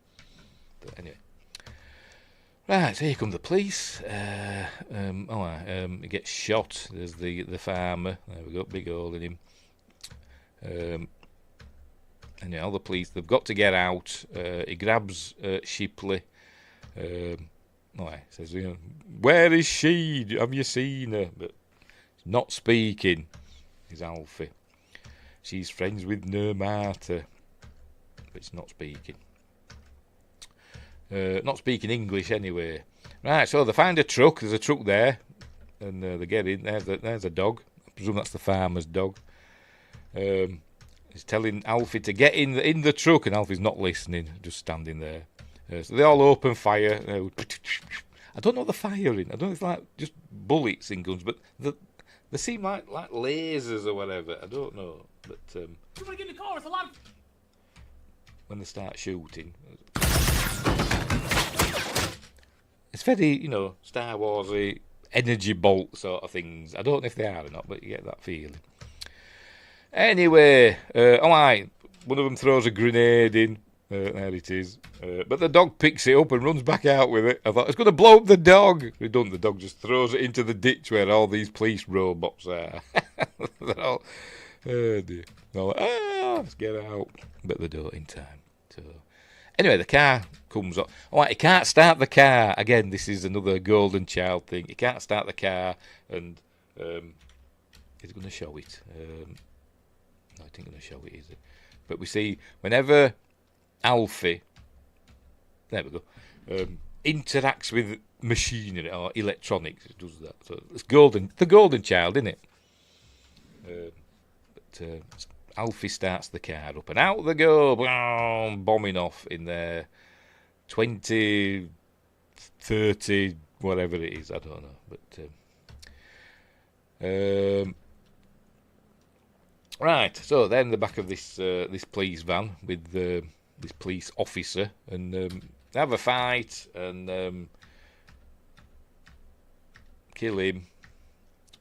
But anyway, right, so here come the police. He gets shot. There's the farmer. There we go, big hole in him. And all the police, they've got to get out. He grabs Shipley. Says, "Where is she? Have you seen her?" But not speaking is Alfie. She's friends with Nermata, but it's not speaking. not speaking English anyway. Right, so they find a truck. There's a truck there, and they get in. There's a dog. I presume that's the farmer's dog. He's telling Alfie to get in the truck, and Alfie's not listening, just standing there. So they all open fire. I don't know what they're firing. I don't know if it's like just bullets in guns, but they seem like lasers or whatever. I don't know. But You want to get in the car? It's a lot of... when they start shooting, it's very, Star Warsy, energy bolt sort of things. I don't know if they are or not, but you get that feeling. Anyway, alright, one of them throws a grenade in. There it is. But the dog picks it up and runs back out with it. I thought, it's going to blow up the dog. It doesn't. The dog just throws it into the ditch where all these police robots are. They're all, oh dear. They're all like, let's get out. But they don't in time. So, anyway, the car comes up. Alright, he can't start the car. Again, this is another golden child thing. He can't start the car, and he's going to show it. No, I ain't going to show it, is it? But we see, whenever Alfie, there we go, interacts with machinery or electronics, it does that. So it's the golden child, isn't it? But Alfie starts the car up, and out they go, bombing off in there, 20, 30, whatever it is, I don't know. But right, so they're in the back of this police van with this police officer, and they have a fight and kill him,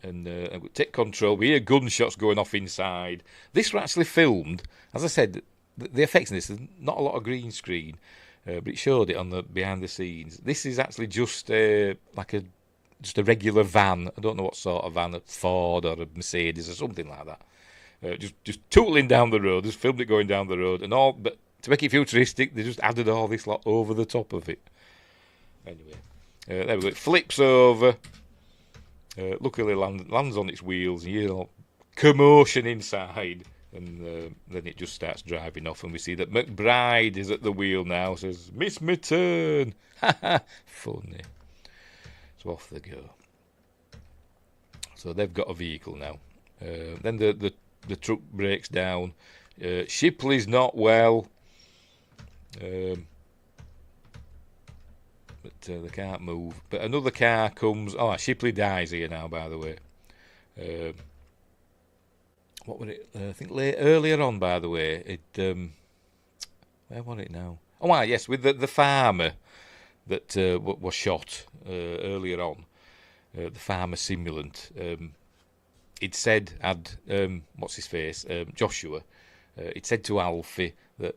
and take control. We hear gunshots going off inside. This was actually filmed, as I said. The effects in this, there's not a lot of green screen, but it showed it on the behind the scenes. This is actually just a regular van. I don't know what sort of van, a Ford or a Mercedes or something like that. Just tootling down the road. Just filmed it going down the road and all. But to make it futuristic, they just added all this lot over the top of it. Anyway, there we go. It flips over. Luckily, lands on its wheels. And you hear commotion inside, and then it just starts driving off. And we see that McBride is at the wheel now. Says, "Miss me turn." Funny. So off they go. So they've got a vehicle now. Then the truck breaks down. Shipley's not well. But they can't move. But another car comes. Oh, Shipley dies here now, by the way. What was it? I think earlier on, by the way. Where was it now? Oh, yes, with the farmer that was shot earlier on. The farmer simulant. It said, what's his face? Joshua. It said to Alfie that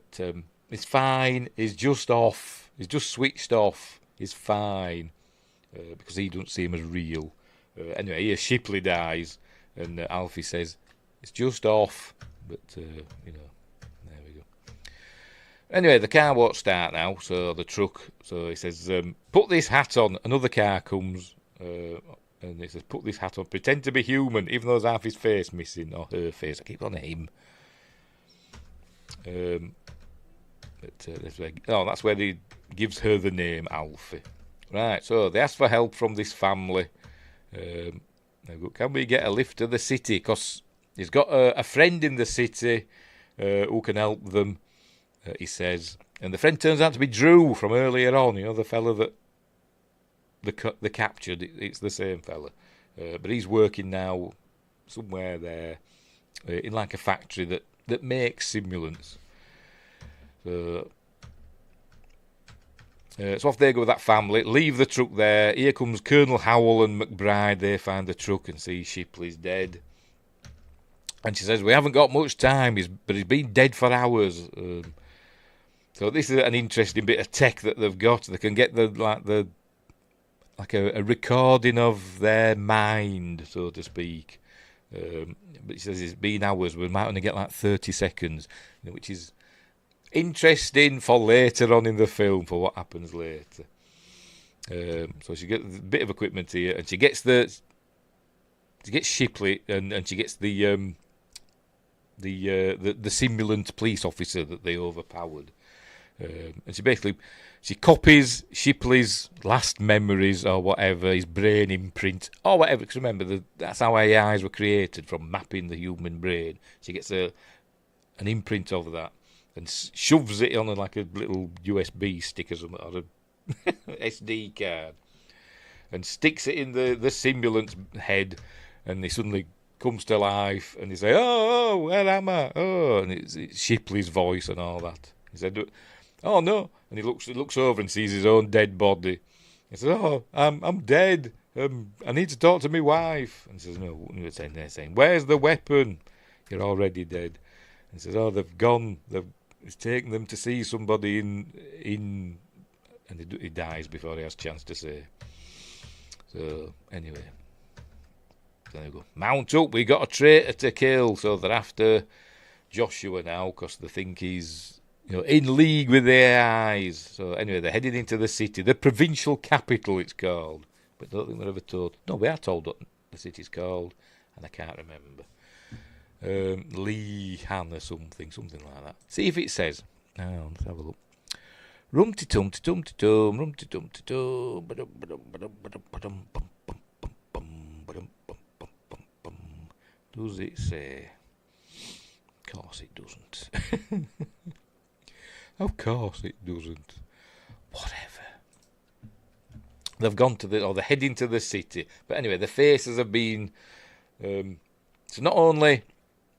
it's fine. He's just off. He's just switched off. He's fine, because he doesn't see him as real. Anyway, here Shipley dies, and Alfie says it's just off. But there we go. Anyway, the car won't start now. So the truck. So he says, "Put this hat on." Another car comes. And he says, "Put this hat on. Pretend to be human, even though there's half his face missing, or her face." I keep on him. That's where he gives her the name Alfie. Right, so they ask for help from this family. Can we get a lift to the city? Because he's got a friend in the city who can help them, he says. And the friend turns out to be Drew from earlier on, the fella that they captured. It's the same fella, but he's working now somewhere there in like a factory that makes simulants. So off they go with that family. Leave the truck there. Here comes Colonel Howell and McBride. They find the truck and see Shipley's dead. And she says, "We haven't got much time, but he's been dead for hours." So this is an interesting bit of tech that they've got. They can get a recording of their mind, so to speak. But he says it's been hours. We might only get like 30 seconds, which is interesting for later on in the film, for what happens later. So she gets a bit of equipment here, and she gets Shipley, and she gets the simulant police officer that they overpowered. And she copies Shipley's last memories or whatever, his brain imprint or whatever. Because remember, that's how AIs were created, from mapping the human brain. She gets an imprint of that and shoves it on like a little USB stick or something, or a SD card, and sticks it in the simulant's head, and he suddenly comes to life, and he says, oh, where am I? Oh, and it's Shipley's voice and all that. He said, oh no, and he looks over and sees his own dead body. He says, oh, I'm dead. I need to talk to my wife. And he says, no, they're saying, where's the weapon? You're already dead. And he says, oh, they've gone. It's taken them to see somebody in, and he dies before he has a chance to say. So anyway, there we go. Mount up, we got a traitor to kill. So they're after Joshua now because they think he's in league with the AIs. So anyway, they're heading into the city, the provincial capital it's called. But I don't think we're ever told. No, we are told what the city's called, and I can't remember. Lee Han or something like that. See if it says. Oh, let's have a look. Rumty-tum-ty-tum-ty-tum, rumty-tum-ty-tum, does it say? Of course it doesn't. Of course it doesn't. Whatever. They've gone they're heading to the city. But anyway, the faces have been... so not only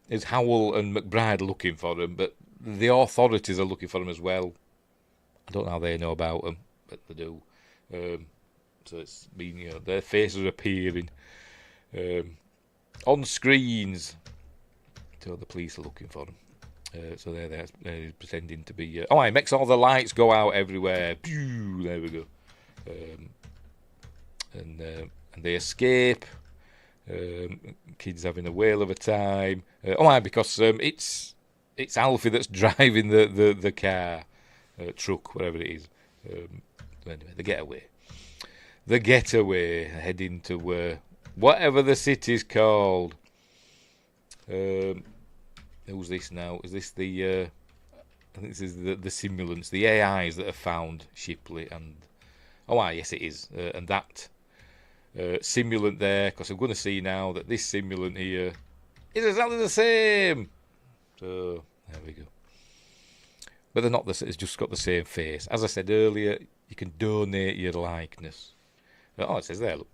is Howell and McBride looking for them, but the authorities are looking for them as well. I don't know how they know about them, but they do. So it's been, their faces are appearing on screens. So the police are looking for them. So they're pretending to be... it makes all the lights go out everywhere. Pew, there we go. And they escape. Kids having a whale of a time. Because it's Alfie that's driving the car, truck, whatever it is. Anyway, the getaway. The getaway, heading to whatever the city's called. Who's this now? Is this the... I think this is the simulants, the AIs that have found Shipley and... yes it is. And that simulant there, because I'm going to see now that this simulant here is exactly the same. So, there we go. But they're not it's just got the same face. As I said earlier, you can donate your likeness. It says there, look.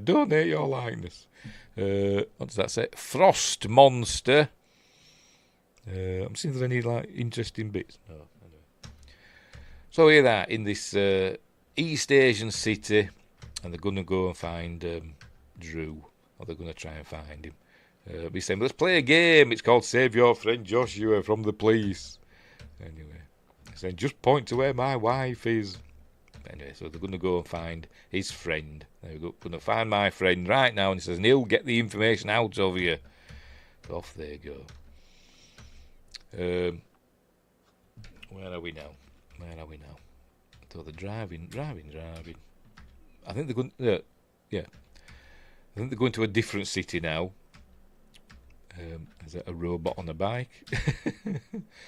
Donate your likeness. What does that say? Frost Monster. I'm seeing if there's any interesting bits. No, anyway. So here that in this East Asian city, and they're going to go and find Drew, or they're going to try and find him. He's saying, let's play a game. It's called Save Your Friend Joshua from the Police. Anyway, he's saying, just point to where my wife is. Anyway, so they're going to go and find his friend. They're going to find my friend right now, and he says, and he'll get the information out of you. So off they go. Where are we now? So they're driving. I think they're going. I think they're going to a different city now. Is that a robot on a bike?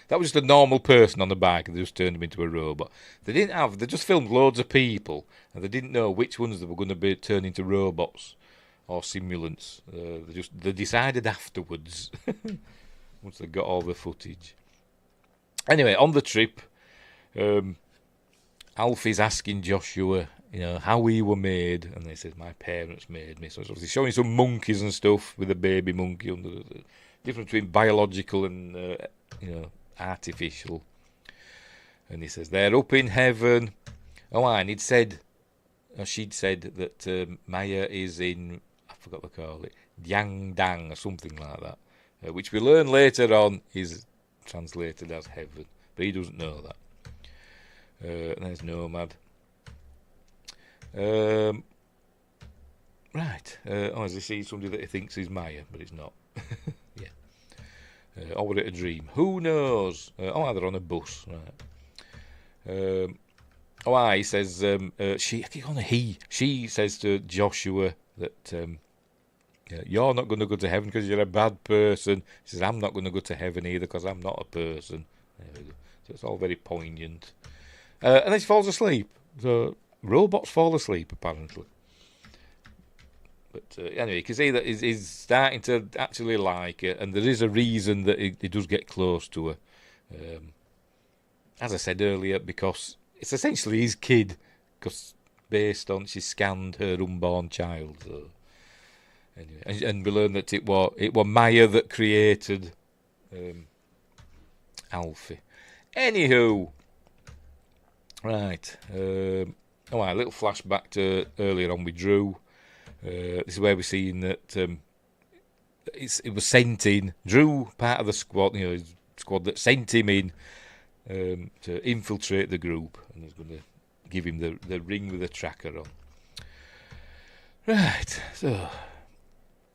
That was just a normal person on a bike, and they just turned him into a robot. They just filmed loads of people, and they didn't know which ones they were going to be turned into robots or simulants. They decided afterwards, once they got all the footage. Anyway, on the trip, Alfie's asking Joshua, how we were made, and they said, my parents made me. So it's obviously showing some monkeys and stuff with a baby monkey under the difference between biological and artificial. And he says they're up in heaven. And she'd said that Maya is in, I forgot what they call it, Yangdang or something like that, which we learn later on is translated as heaven, but he doesn't know that. There's Nomad. Right. As he sees somebody that he thinks is Maya, but it's not. Yeah. Or was it a dream? Who knows? They're on a bus. Right. He says, she says to Joshua that you're not going to go to heaven because you're a bad person. He says, I'm not going to go to heaven either because I'm not a person. There we go. So it's all very poignant. And then she falls asleep. So robots fall asleep, apparently. But anyway, you can see that he's starting to actually like her, and there is a reason that he does get close to her. As I said earlier, because it's essentially his kid, because based on she scanned her unborn child. So anyway, and we learned that it was Maya that created Alfie. Anywho, right. A little flashback to earlier on with Drew. This is where we're seeing that it was sent in. Drew, part of the squad, his squad that sent him in to infiltrate the group, and he's going to give him the ring with the tracker on. Right, so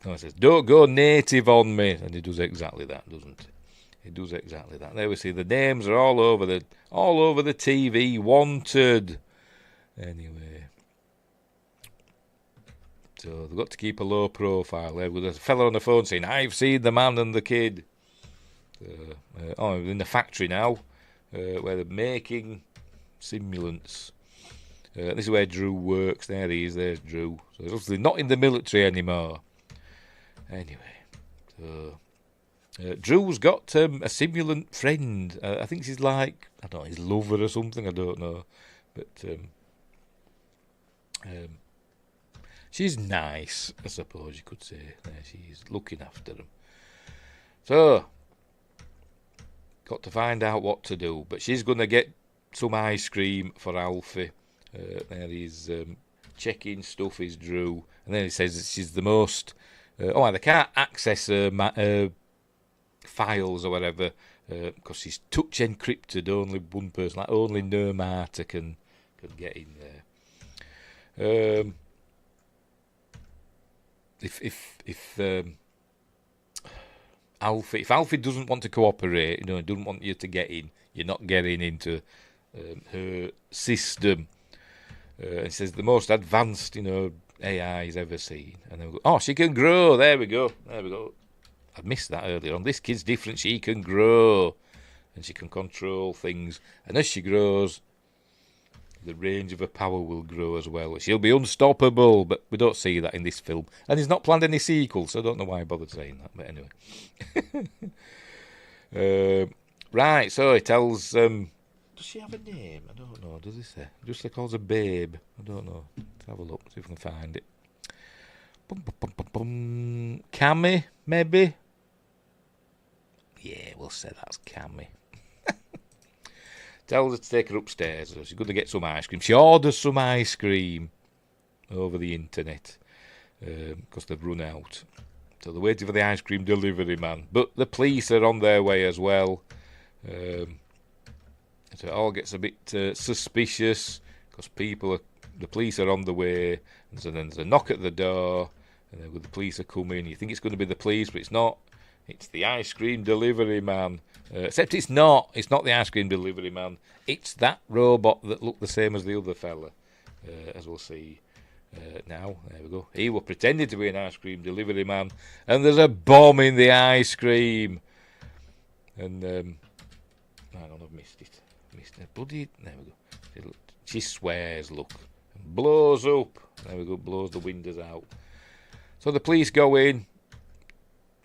it says, "Don't go native on me," and he does exactly that, doesn't he? He does exactly that. There we see the names are all over the TV. Wanted. Anyway. So they've got to keep a low profile. There's a fella on the phone saying, "I've seen the man and the kid." In the factory now, where they're making simulants. This is where Drew works. There he is. There's Drew. So he's obviously not in the military anymore. Anyway, so Drew's got a simulant friend. I think she's like, I don't know, his lover or something. I don't know, but she's nice, I suppose you could say. There she's looking after him. So, got to find out what to do. But she's going to get some ice cream for Alfie. There he's checking stuff, is Drew. And then he says that she's the most... they can't access her files or whatever because she's touch encrypted. Only one person, like only Nermata can get in there. If Alfie doesn't want to cooperate, doesn't want you to get in, you're not getting into her system. It says the most advanced, AI he's ever seen. And then we go, she can grow. There we go. I missed that earlier on. This kid's different. She can grow, and she can control things. And as she grows, the range of her power will grow as well. She'll be unstoppable, but we don't see that in this film. And he's not planned any sequels, so I don't know why I bothered saying that. But anyway. Right, so he tells... does she have a name? I don't know. Does he say? Just calls her Babe. I don't know. Let's have a look, see if we can find it. Cammy, maybe? Yeah, we'll say that's Cammy. Tells her to take her upstairs. So she's going to get some ice cream. She orders some ice cream over the internet because they've run out. So they're waiting for the ice cream delivery man. But the police are on their way as well. So it all gets a bit suspicious because the police are on the way. And so then there's a knock at the door. And then the police are coming. You think it's going to be the police, but it's not. It's the ice cream delivery man. Except it's not. It's not the ice cream delivery man. It's that robot that looked the same as the other fella, as we'll see now. There we go. He was pretending to be an ice cream delivery man, and there's a bomb in the ice cream. And hang on, I've missed it. Bloody. There we go. She swears. Look, and blows up. There we go. Blows the windows out. So the police go in.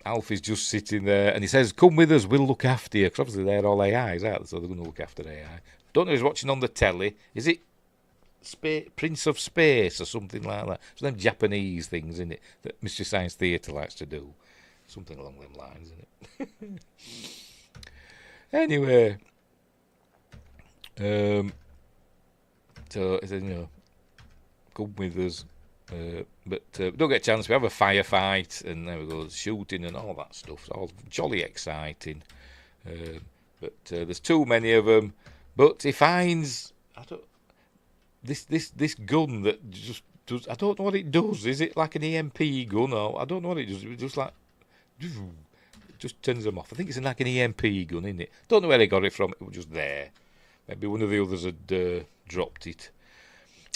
Alfie's just sitting there, and he says, "Come with us, we'll look after you." Because obviously they're all AIs, aren't they? So they're going to look after AI. Don't know who's watching on the telly. Is it Prince of Space or something like that? It's them Japanese things, isn't it, that Mystery Science Theatre likes to do. Something along them lines, isn't it? Anyway. So he says, come with us. But we don't get a chance. We have a firefight, and there we go, shooting and all that stuff. It's all jolly exciting. But there's too many of them. But he finds this gun that just does. I don't know what it does. Is it like an EMP gun, or I don't know what it does. It just like just turns them off. I think it's like an EMP gun, isn't it? Don't know where they got it from. It was just there. Maybe one of the others had dropped it.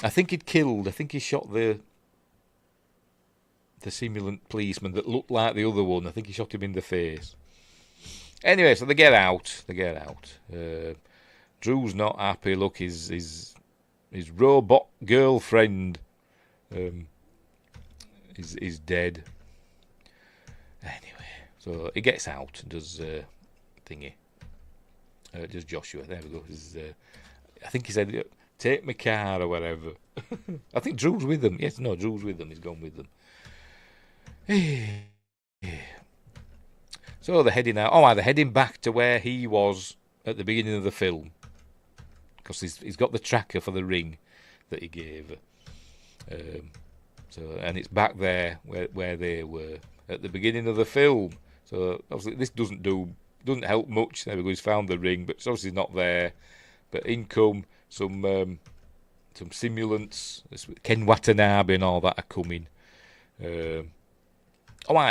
I think he'd killed. I think he shot the simulant policeman that looked like the other one. I think he shot him in the face. Anyway, so they get out. Drew's not happy. Look, his robot girlfriend is dead. Anyway, so he gets out and does thingy. Does Joshua? There we go. I think he said, "Take my car" or whatever. I think Drew's with them. Yes, no, Drew's with them. He's gone with them. So they're heading out. Oh, they're heading back to where he was at the beginning of the film, because he's got the tracker for the ring that he gave her. And it's back there where they were at the beginning of the film. So obviously this doesn't help much. There we go. He's found the ring, but it's obviously not there. But in come some simulants. Ken Watanabe and all that are coming. And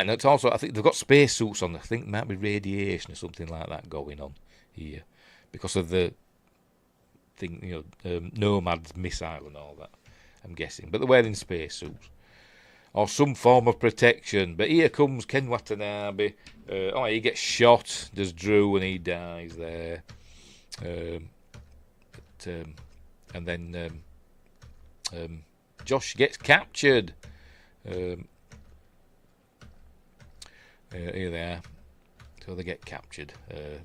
it's also, I think they've got spacesuits on. I think there might be radiation or something like that going on here because of the thing, Nomad's missile and all that, I'm guessing. But they're wearing spacesuits or some form of protection. But here comes Ken Watanabe. He gets shot. There's Drew and he dies there. And then Josh gets captured. Here they are. So they get captured.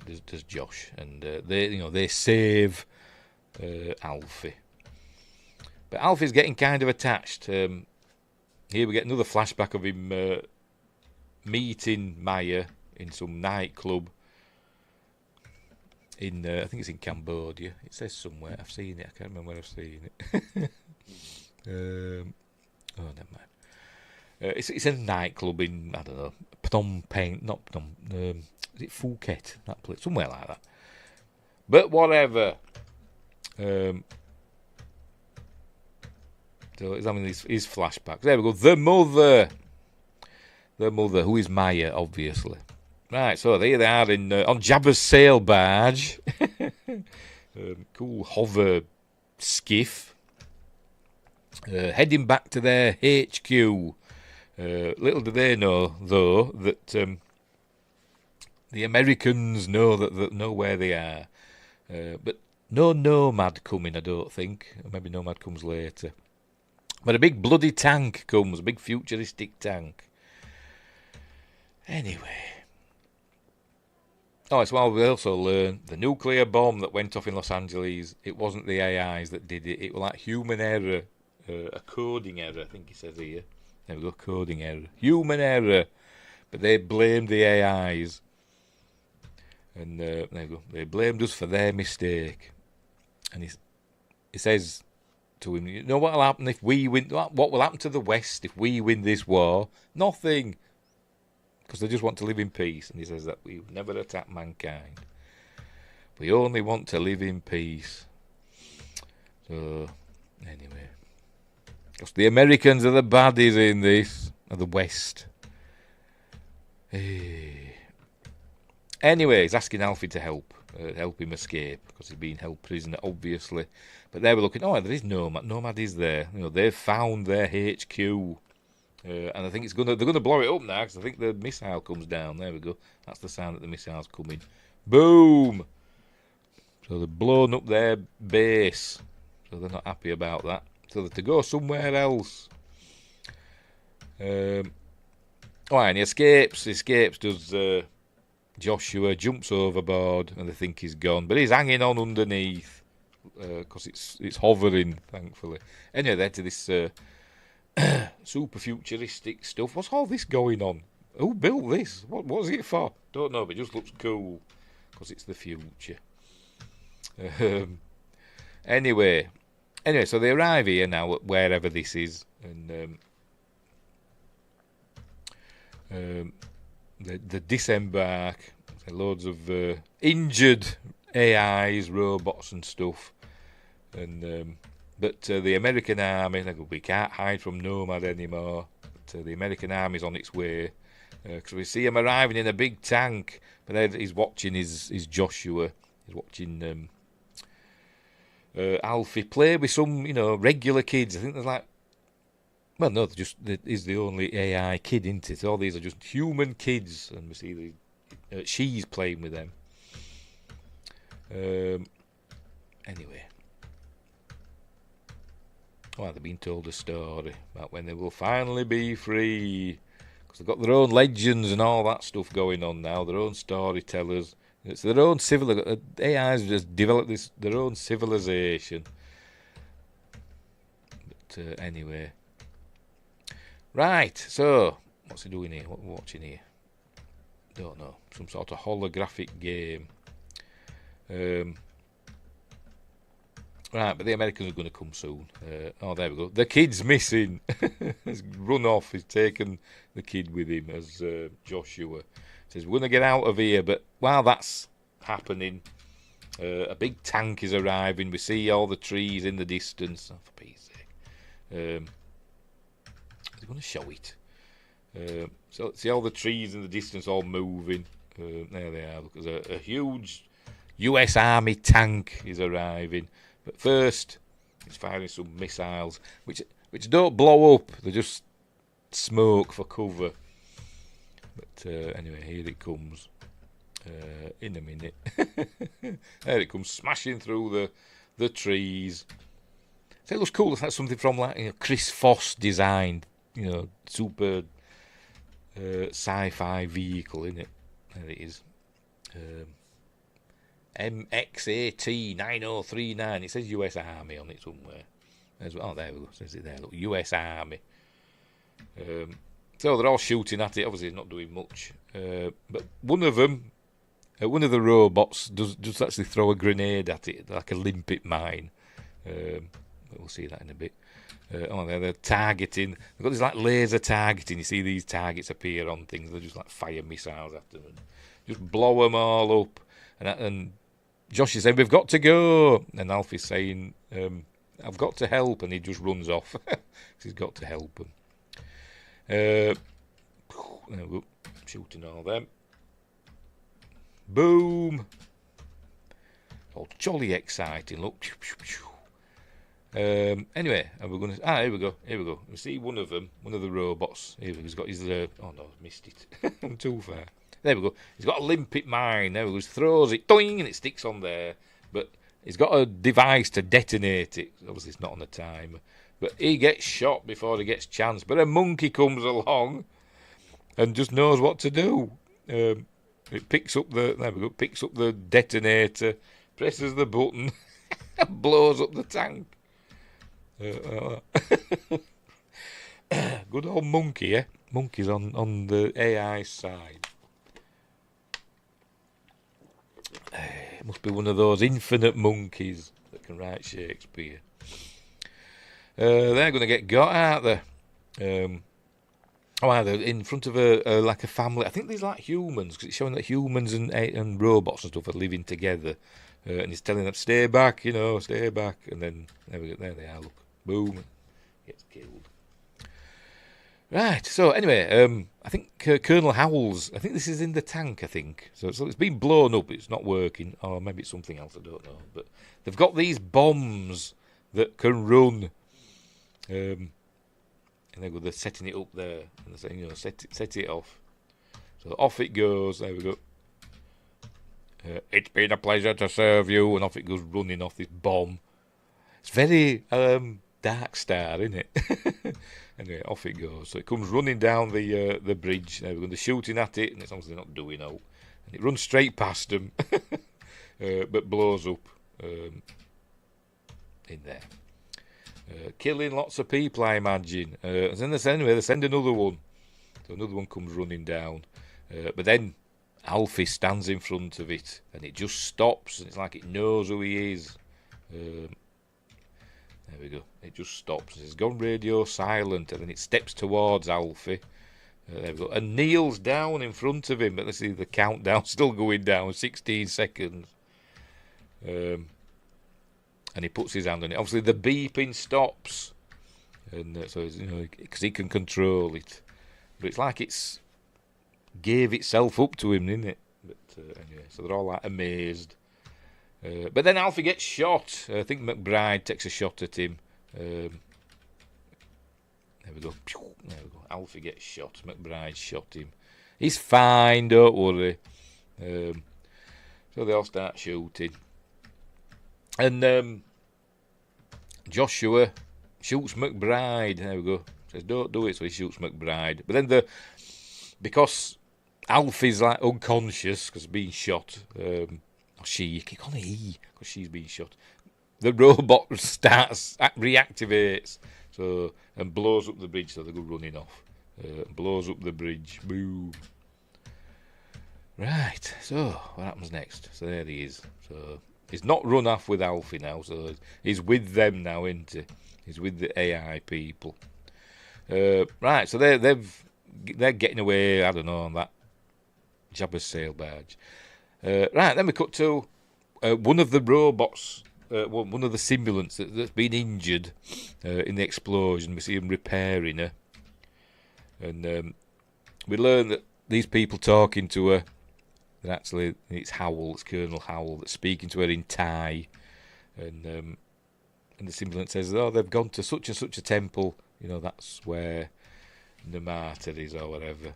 There's Josh, and they save Alfie. But Alfie's getting kind of attached. Here we get another flashback of him meeting Maya in some nightclub. I think it's in Cambodia. It says somewhere. I've seen it. I can't remember where I've seen it. Never mind. It's a nightclub in, I don't know, Phnom Penh, not Phnom, is it Phuket, that place, somewhere like that. But whatever. So he's having his flashbacks. There we go. The mother, who is Maya, obviously. Right, so there they are on Jabba's sail barge. Cool hover skiff. Heading back to their HQ. Little do they know, though, that the Americans know where they are. But no Nomad coming, I don't think. Maybe Nomad comes later. But a big bloody tank comes, a big futuristic tank. Anyway. It's while we also learn the nuclear bomb that went off in Los Angeles, it wasn't the AIs that did it. It was like human error, a coding error, I think he says here. There we go, coding error. Human error. But they blamed the AIs. And there we go. They blamed us for their mistake. And he says to him, you know what will happen if we win? What will happen to the West if we win this war? Nothing. Because they just want to live in peace. And he says that we never attack mankind. We only want to live in peace. So, anyway. Because the Americans are the baddies in this. Or the West. Anyway, he's asking Alfie to help him escape. Because he's being held prisoner, obviously. But they were looking, there is Nomad. Nomad is there. They've found their HQ. And I think they're going to blow it up now. Because I think the missile comes down. There we go. That's the sound that the missile's coming. Boom! So they've blown up their base. So they're not happy about that. So they're to go somewhere else. And he escapes. Does Joshua, jumps overboard, and they think he's gone. But he's hanging on underneath. Because it's hovering, thankfully. Anyway, they're to this super futuristic stuff. What's all this going on? Who built this? What's it for? Don't know, but it just looks cool. Because it's the future. Anyway, so they arrive here now at wherever this is, and they disembark. Loads of injured AIs, robots, and stuff. And but the American army, we can't hide from Nomad anymore. But, the American army's on its way. Because we see him arriving in a big tank, but then he's watching his Joshua. He's watching Alfie play with some, regular kids. I think there's he's the only AI kid, isn't it? All these are just human kids, and we see she's playing with them. Anyway. Well, they've been told a story about when they will finally be free. Because they've got their own legends and all that stuff going on now, their own storytellers. It's their own AI's just developed their own civilization. But anyway. Right, so, what's he doing here? What are we watching here? Don't know. Some sort of holographic game. Right, but the Americans are going to come soon. Oh, there we go. The kid's missing. He's run off. He's taken the kid with him, as Joshua says. We're going to get out of here. But while that's happening, a big tank is arriving. We see all the trees in the distance. Oh, for Pete's sake. Is he going to show it? So see all the trees in the distance all moving. There they are. Look, there's a huge US Army tank is arriving. But first, it's firing some missiles, which don't blow up. They just smoke for cover. But anyway, here it comes. In a minute. There it comes, smashing through the trees. So it looks cool. It's like something from Chris Foss designed, super sci-fi vehicle, isn't it? There it is. MXAT 9039. It says US Army on it somewhere. Oh, there we go. It says it there. Look, US Army. So they're all shooting at it. Obviously, it's not doing much. But one of them, one of the robots, does actually throw a grenade at it, like a limpet mine. But we'll see that in a bit. They're targeting. They've got this like laser targeting. You see these targets appear on things. They just like fire missiles at them, and just blow them all up. And Josh is saying, "We've got to go," and Alfie's saying, "I've got to help," and he just runs off. He's got to help them. There we go. Shooting all them. Boom! All jolly exciting. Look. Anyway, and we're going to. Here we go. We see one of them, one of the robots. Here he's got his. Oh no, missed it. I'm too far. There we go. He's got a limpet mine. There we go. He throws it, doing, and it sticks on there. But he's got a device to detonate it. Obviously, it's not on a timer. But he gets shot before he gets chance. But a monkey comes along and just knows what to do. It picks up the detonator, presses the button, and blows up the tank. Good old monkey, eh? Monkey's on the AI side. It must be one of those infinite monkeys that can write Shakespeare. They're going to get got, aren't they? They're in front of a family. I think these like humans, because it's showing that humans and robots and stuff are living together. And he's telling them, stay back, stay back. And then there they are, look. Boom. Gets killed. Right, so anyway, I think Colonel Howells, I think this is in the tank, I think. So it's been blown up, it's not working. Or maybe it's something else, I don't know. But they've got these bombs that can run. And they're setting it up there. And they're saying, set it off. So off it goes. There we go. It's been a pleasure to serve you. And off it goes running off this bomb. It's very Dark Star, isn't it? Anyway, off it goes. So it comes running down the bridge. Now they're shooting at it, and it's obviously not doing out. And it runs straight past them, but blows up in there. Killing lots of people, I imagine. And then they send another one. So another one comes running down. But then Alfie stands in front of it, and it just stops, and it's like it knows who he is. There we go. It just stops. It's gone radio silent, and then it steps towards Alfie. There we go. And kneels down in front of him. But let's see the countdown still going down. 16 seconds. And he puts his hand on it. Obviously, the beeping stops, and so because he can control it. But it's like it's gave itself up to him, didn't it? But anyway, so they're all like amazed. But then Alfie gets shot. I think McBride takes a shot at him. There we go. Alfie gets shot. McBride shot him. He's fine, don't worry. So they all start shooting. And Joshua shoots McBride. There we go. Says don't do it, so he shoots McBride. But then because Alfie's like unconscious because being shot, or she, you can call it he because she's being shot. The robot reactivates, so and blows up the bridge, so they go running off. Blows up the bridge. Boom. Right. So what happens next? So there he is. So he's not run off with Alfie now. So he's with them now, isn't he? He's with the AI people. Right. So they're getting away. I don't know, on that Jabba's sail barge. Right. Then we cut to one of the robots. One of the simulants that's been injured in the explosion. We see him repairing her. And we learn that these people talking to her, that actually it's Howell, it's Colonel Howell that's speaking to her in Thai. And the simulant says, oh, they've gone to such and such a temple. You know, that's where Namata is or whatever.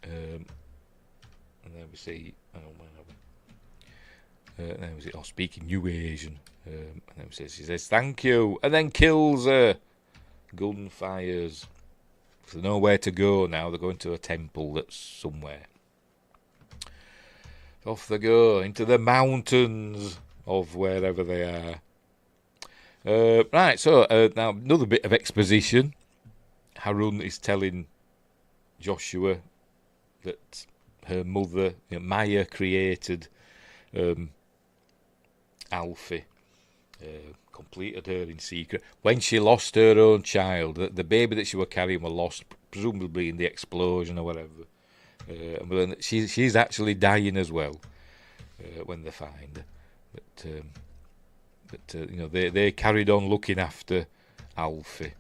And then we see, then was it? Oh, speaking New Asian. And then she says, thank you. And then kills her. Gun fires. So they know where to go now. They're going to a temple that's somewhere. Off they go into the mountains of wherever they are. Right, so now another bit of exposition. Harun is telling Joshua that her mother, Maya, created Alfie, completed her in secret. When she lost her own child, the baby that she was carrying was lost, presumably in the explosion or whatever. And she's actually dying as well when they find her. But they carried on looking after Alfie,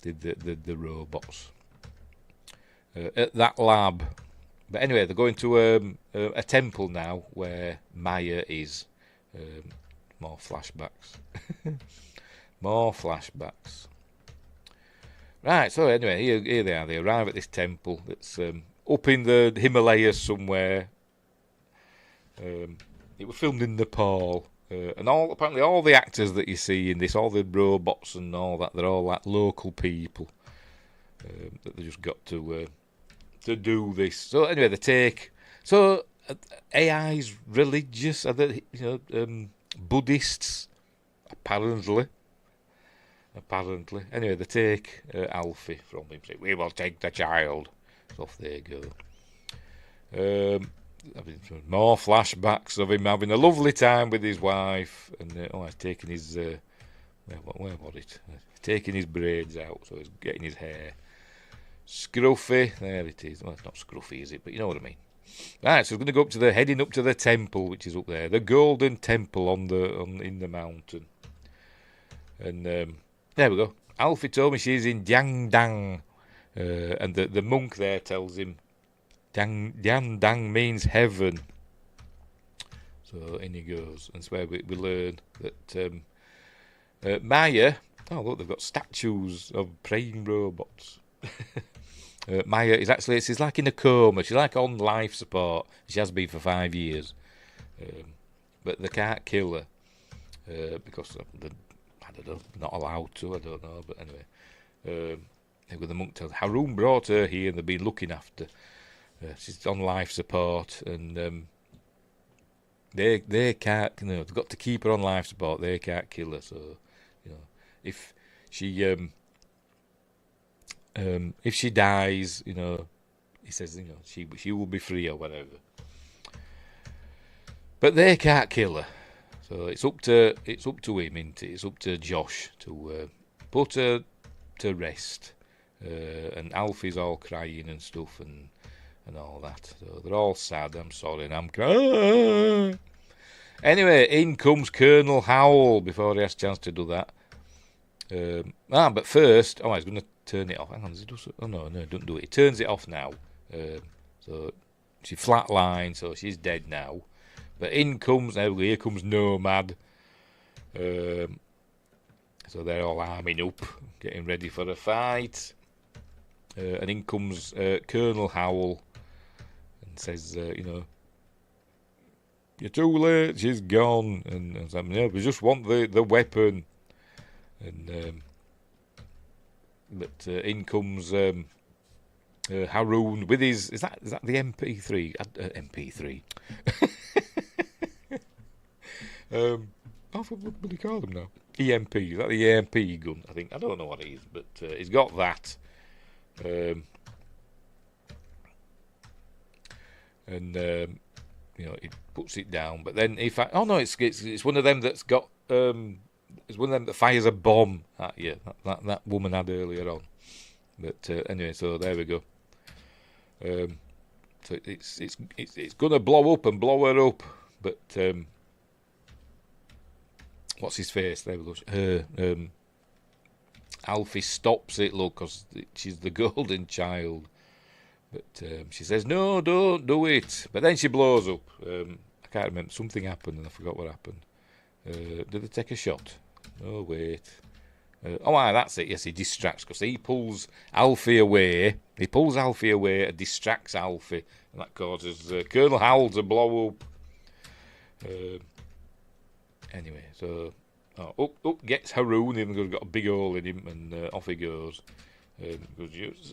did the robots at that lab. But anyway, they're going to a temple now where Maya is. More flashbacks. More flashbacks. Right, so anyway, here they are. They arrive at this temple that's up in the Himalayas somewhere. It was filmed in Nepal. And apparently all the actors that you see in this, all the robots and all that, they're all like local people that they just got to do this. So anyway, they take... So AI's religious, are they, Buddhists, apparently. Anyway, they take Alfie from him. Say, we will take the child. So off they go. More flashbacks of him having a lovely time with his wife, and he's taking his where was it? Taking his braids out, so he's getting his hair scruffy. There it is. Well, it's not scruffy, is it? But you know what I mean. Right, so we're going to go heading up to the temple, which is up there, the Golden Temple in the mountain. And there we go. Alfie told me she's in Jiangdang, and the monk there tells him Jiangdang means heaven. So in he goes, and it's where we learn that Maya. Oh look, they've got statues of praying robots. Maya is actually, she's like in a coma. She's like on life support. She has been for 5 years. But they can't kill her because they're, I don't know, not allowed to. I don't know. But anyway, the monk tells Harun brought her here and they've been looking after. She's on life support and they can't. They've got to keep her on life support. They can't kill her. So if she dies, he says, she will be free or whatever. But they can't kill her, so it's up to him, isn't it? It's up to Josh to put her to rest. And Alfie's all crying and stuff and all that. So they're all sad. I'm sorry, and I'm crying. Anyway, in comes Colonel Howell before he has a chance to do that. But first, he's going to turn it off. Hang on, does it do so? Oh no, don't do it. He turns it off now. So she flatlined, so she's dead now. But here comes Nomad. So they're all arming up, getting ready for a fight. And in comes Colonel Howell and says, you're too late, she's gone. And something, no, we just want the weapon. And but in comes Haroon with his, is that the MP3? MP3. What do you call them now? EMP, is that the EMP gun? I think, I don't know what it is, but he's got that. And he puts it down. But then it's one of them that's got it's one of them that fires a bomb at you. That woman had earlier on. But anyway, so there we go. So it's gonna blow up and blow her up. But what's his face? There we go. Alfie stops it, look, because she's the golden child. But she says, no, don't do it. But then she blows up. I can't remember. Something happened and I forgot what happened. Did they take a shot? Oh, wait. That's it. Yes, he distracts because he pulls Alfie away. He pulls Alfie away and distracts Alfie. And that causes Colonel Howell to blow up. Anyway, so up gets Haroon. He's got a big hole in him and off he goes.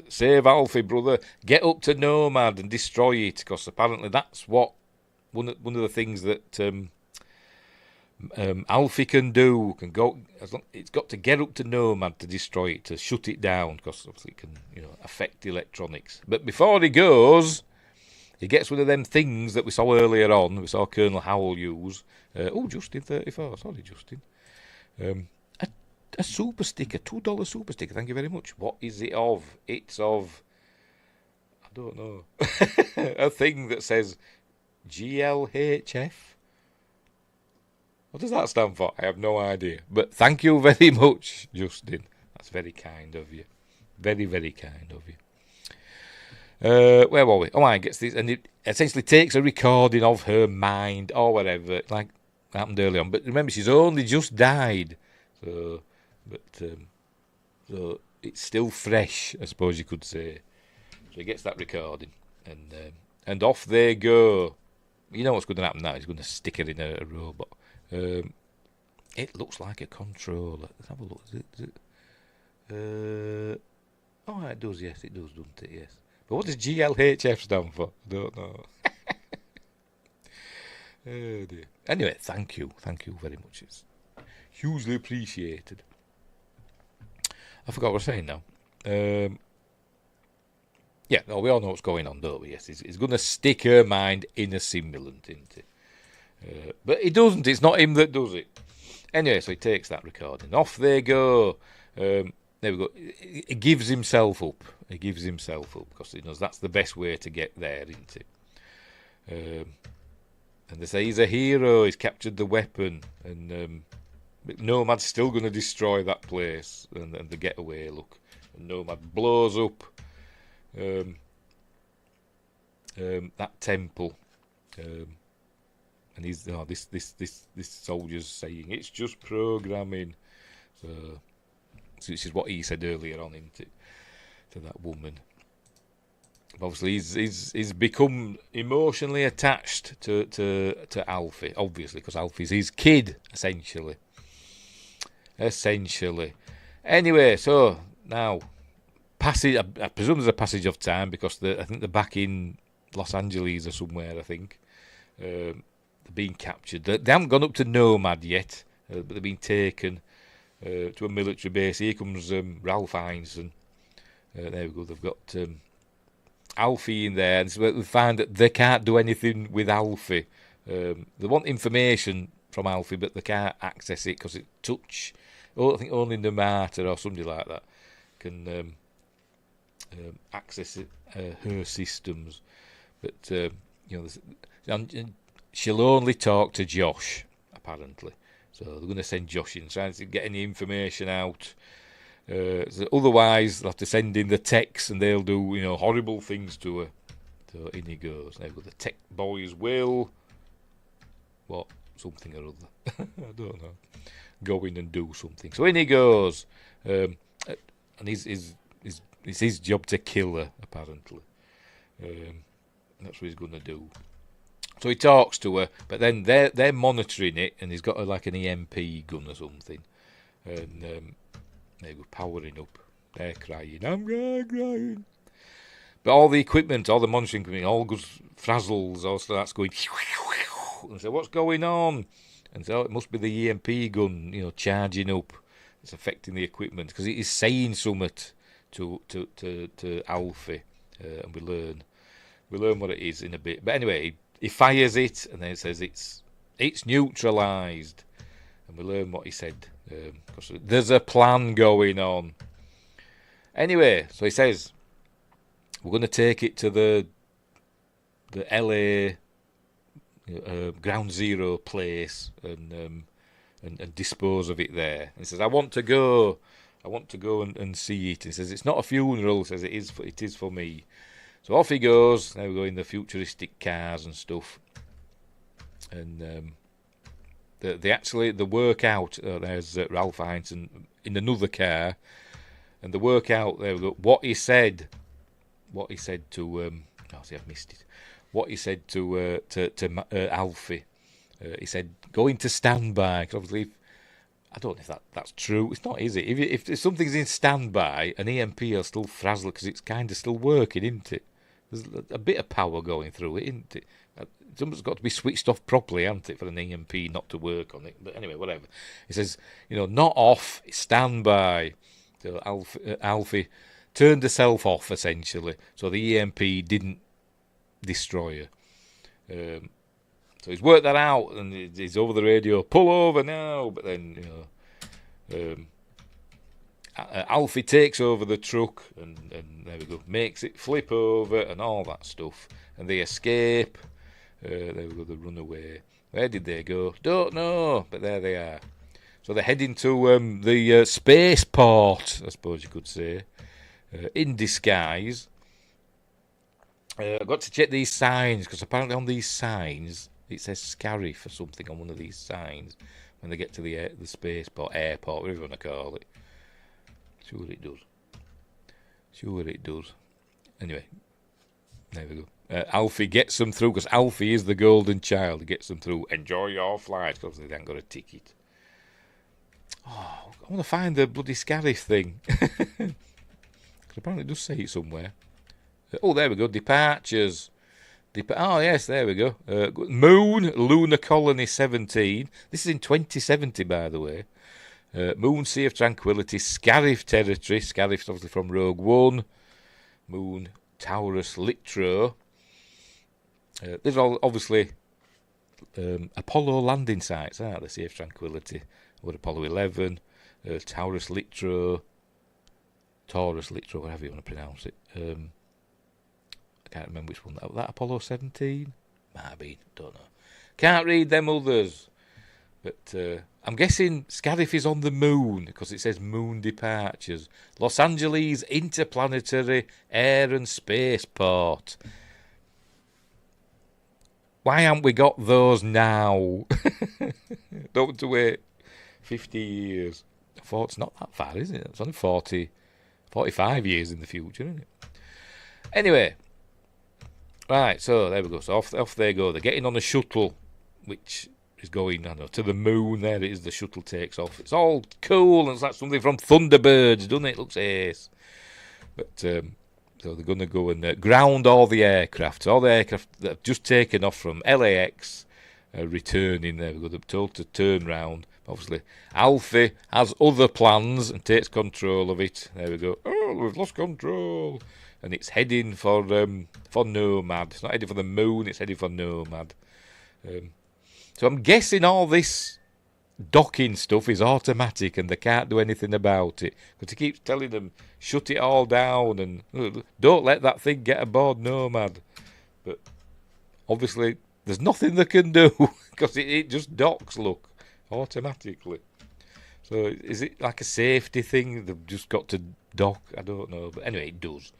Save Alfie, brother. Get up to Nomad and destroy it, because apparently that's what one of the things that Alfie can do. It's got to get up to Nomad to destroy it, to shut it down, because obviously it can affect electronics. But before he goes, he gets one of them things that we saw earlier on. We saw Colonel Howell use. Justin 34. Sorry, Justin. A super sticker, $2 super sticker. Thank you very much. What is it of? It's of, I don't know, a thing that says GLHF. What does that stand for? I have no idea. But thank you very much, Justin. That's very kind of you. Very, very kind of you. Where were we? I gets this, and it essentially takes a recording of her mind or whatever, like happened early on. But remember, she's only just died, so. But so it's still fresh, I suppose you could say. So he gets that recording, and off they go. You know what's going to happen now? He's going to stick it in a robot. It looks like a controller. Let's have a look. Is it? It does. Yes, it does, doesn't it? Yes. But what does GLHF stand for? I don't know. Oh dear. Anyway, thank you very much. It's hugely appreciated. I forgot what I was saying now. We all know what's going on, don't we? Yes, he's going to stick her mind in a simulant, isn't it? But he doesn't. It's not him that does it. Anyway, so he takes that recording. Off they go. There we go. He gives himself up. Because he knows that's the best way to get there, isn't it? And they say he's a hero. He's captured the weapon, and but Nomad's still going to destroy that place and the getaway. Look, and Nomad blows up that temple, and he's this soldier's saying it's just programming. So this is what he said earlier on, isn't it, to that woman. Obviously, he's become emotionally attached to Alfie, obviously, because Alfie's his kid, essentially. Anyway, so now, passage. I presume there's a passage of time, because I think they're back in Los Angeles or somewhere, I think. They're being captured. They haven't gone up to Nomad yet, but they've been taken to a military base. Here comes Ralph Fiennes, and there we go. They've got Alfie in there, and so we find that they can't do anything with Alfie. They want information from Alfie, but they can't access it because I think only Namata or somebody like that can access her systems. But she'll only talk to Josh, apparently. So they're going to send Josh in, trying to get any information out. So otherwise, they'll have to send in the techs, and they'll do horrible things to her. So in he goes. Now the tech boys will something or other. I don't know. Go in and do something. So in he goes, and it's his job to kill her, apparently. That's what he's going to do. So he talks to her, but then they're monitoring it, and he's got like an EMP gun or something, and they were powering up. They're crying, I'm crying. But all the equipment, all the monitoring equipment, all goes frazzles, all starts going. And so what's going on? And so it must be the EMP gun, charging up. It's affecting the equipment because it is saying something to Alfie, and we learn what it is in a bit. But anyway, he fires it, and then it says it's neutralised, and we learn what he said. Because there's a plan going on. Anyway, so he says we're going to take it to the LA Ground Zero place and dispose of it there. And he says, I want to go and see it. And he says it's not a funeral. He says it is for me. So off he goes. Now we go in the futuristic cars and stuff. And the workout. There's Ralph Fiennes in another car, and the workout. There we go. What he said to I've missed it. What he said to Alfie. He said go into standby. 'Cause obviously, I don't know if that's true. It's not, is it? If something's in standby, an EMP will still frazzle because it's kind of still working, isn't it? There's a bit of power going through it, isn't it? It's got to be switched off properly, hasn't it, for an EMP not to work on it? But anyway, whatever. He says, not off, standby. So Alfie turned herself off, essentially, so the EMP didn't destroy her. So he's worked that out, and he's over the radio, pull over now. But then, Alfie takes over the truck, and there we go, makes it flip over, and all that stuff. And they escape. There we go, they run away. Where did they go? Don't know, but there they are. So they're heading to the spaceport, I suppose you could say, in disguise. I've got to check these signs, because apparently on these signs, it says Scariff or something on one of these signs when they get to the spaceport, airport, whatever you want to call it. Sure it does. Anyway, there we go. Alfie gets them through, because Alfie is the golden child. He gets them through. Enjoy your flight, because they haven't got a ticket. Oh, I want to find the bloody Scariff thing. Because apparently it does say it somewhere. Oh, there we go. Departures. Oh, yes, there we go. Moon, Lunar Colony 17. This is in 2070, by the way. Moon, Sea of Tranquility, Scariff Territory. Scariff's obviously from Rogue One. Moon, Taurus, Litro. These are all obviously Apollo landing sites, aren't they? Sea of Tranquility. Or Apollo 11. Taurus, Litro. Whatever you want to pronounce it. I can't remember which one. That Apollo 17? Might have been. Don't know. Can't read them others. But I'm guessing Scariff is on the moon, because it says moon departures. Los Angeles Interplanetary Air and Spaceport. Why haven't we got those now? Don't want to wait 50 years. I thought it's not that far, is it? It's only 45 years in the future, isn't it? Anyway. Right, so there we go. So off they go. They're getting on a shuttle, which is going, to the moon. There it is. The shuttle takes off. It's all cool, and it's like something from Thunderbirds, doesn't it? Looks ace. But so they're going to go and ground all the aircraft. All the aircraft that have just taken off from LAX are returning. There we go. They're told to turn round. Obviously, Alfie has other plans and takes control of it. There we go. Oh, we've lost control. And it's heading for Nomad. It's not heading for the moon, it's heading for Nomad. So I'm guessing all this docking stuff is automatic and they can't do anything about it. Because he keeps telling them, shut it all down and don't let that thing get aboard Nomad. But obviously there's nothing they can do because it just docks, look, automatically. So is it like a safety thing? They've just got to dock? I don't know. But anyway, it does.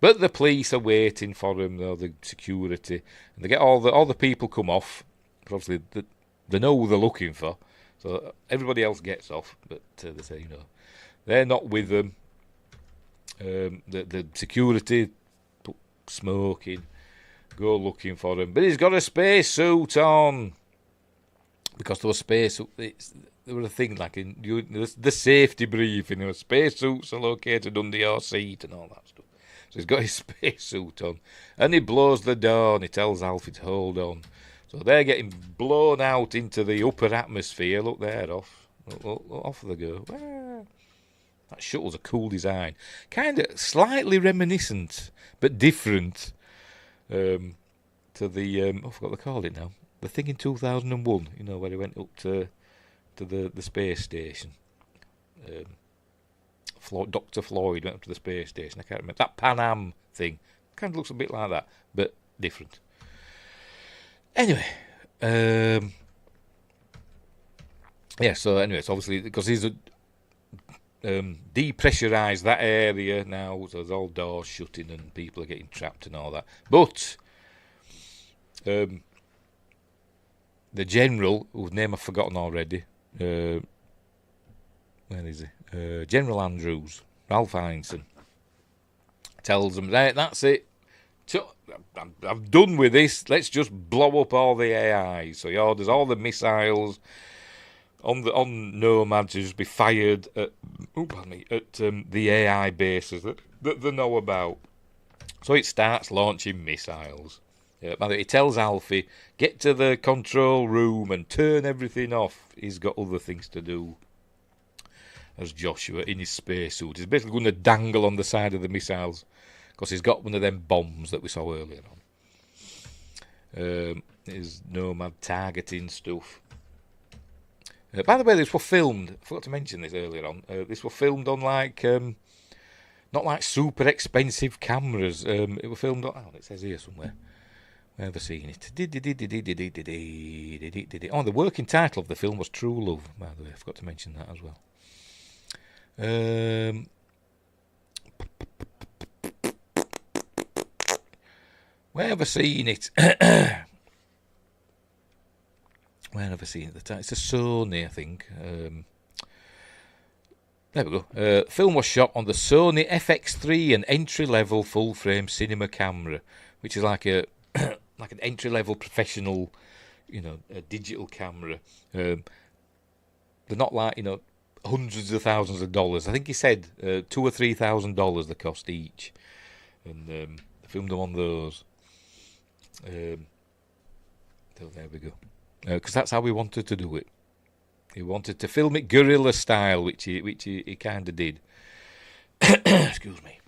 But the police are waiting for him, though, the security, and they get all the people come off. Obviously, they know who they're looking for, so everybody else gets off. But they say, they're not with them. The security smoking. go looking for him. But he's got a spacesuit on. Because there was there was a thing like in the safety briefing, spacesuits are located under your seat and all that stuff. So he's got his spacesuit on, and he blows the door, and he tells Alfie to hold on. So they're getting blown out into the upper atmosphere. Look there, off they go. Ah, that shuttle's a cool design, kind of slightly reminiscent but different to the I forgot what they called it now. The thing in 2001, where he went up to the space station. Dr. Floyd went up to the space station. I can't remember. That Pan Am thing kind of looks a bit like that, but different. Anyway, so it's obviously because he's depressurised that area now, so there's all doors shutting and people are getting trapped and all that. But the general, whose name I've forgotten already, where is he? General Andrews, Ralph Heinsohn, tells them, right, that's it. I'm done with this. Let's just blow up all the AI. So he orders all the missiles on Nomad to just be fired at the AI bases that they know about. So it starts launching missiles. He tells Alfie, get to the control room and turn everything off. He's got other things to do. As Joshua in his spacesuit, he's basically going to dangle on the side of the missiles because he's got one of them bombs that we saw earlier on. His Nomad targeting stuff. By the way, this was filmed. I forgot to mention this earlier on. This was filmed on not like super expensive cameras. It was filmed on. It says here somewhere. Where have I seen it? Oh, the working title of the film was True Love. By the way, I forgot to mention that as well. Where have I seen it? Where have I seen it? It's a Sony, I think. There we go. The film was shot on the Sony FX3, an entry-level full-frame cinema camera, which is like an entry-level professional, a digital camera. They're not like hundreds of thousands of dollars. I think he said $2,000 or $3,000 they cost each, and they filmed them on those. So there we go. Because that's how we wanted to do it. He wanted to film it guerrilla style, which he kind of did. Excuse me.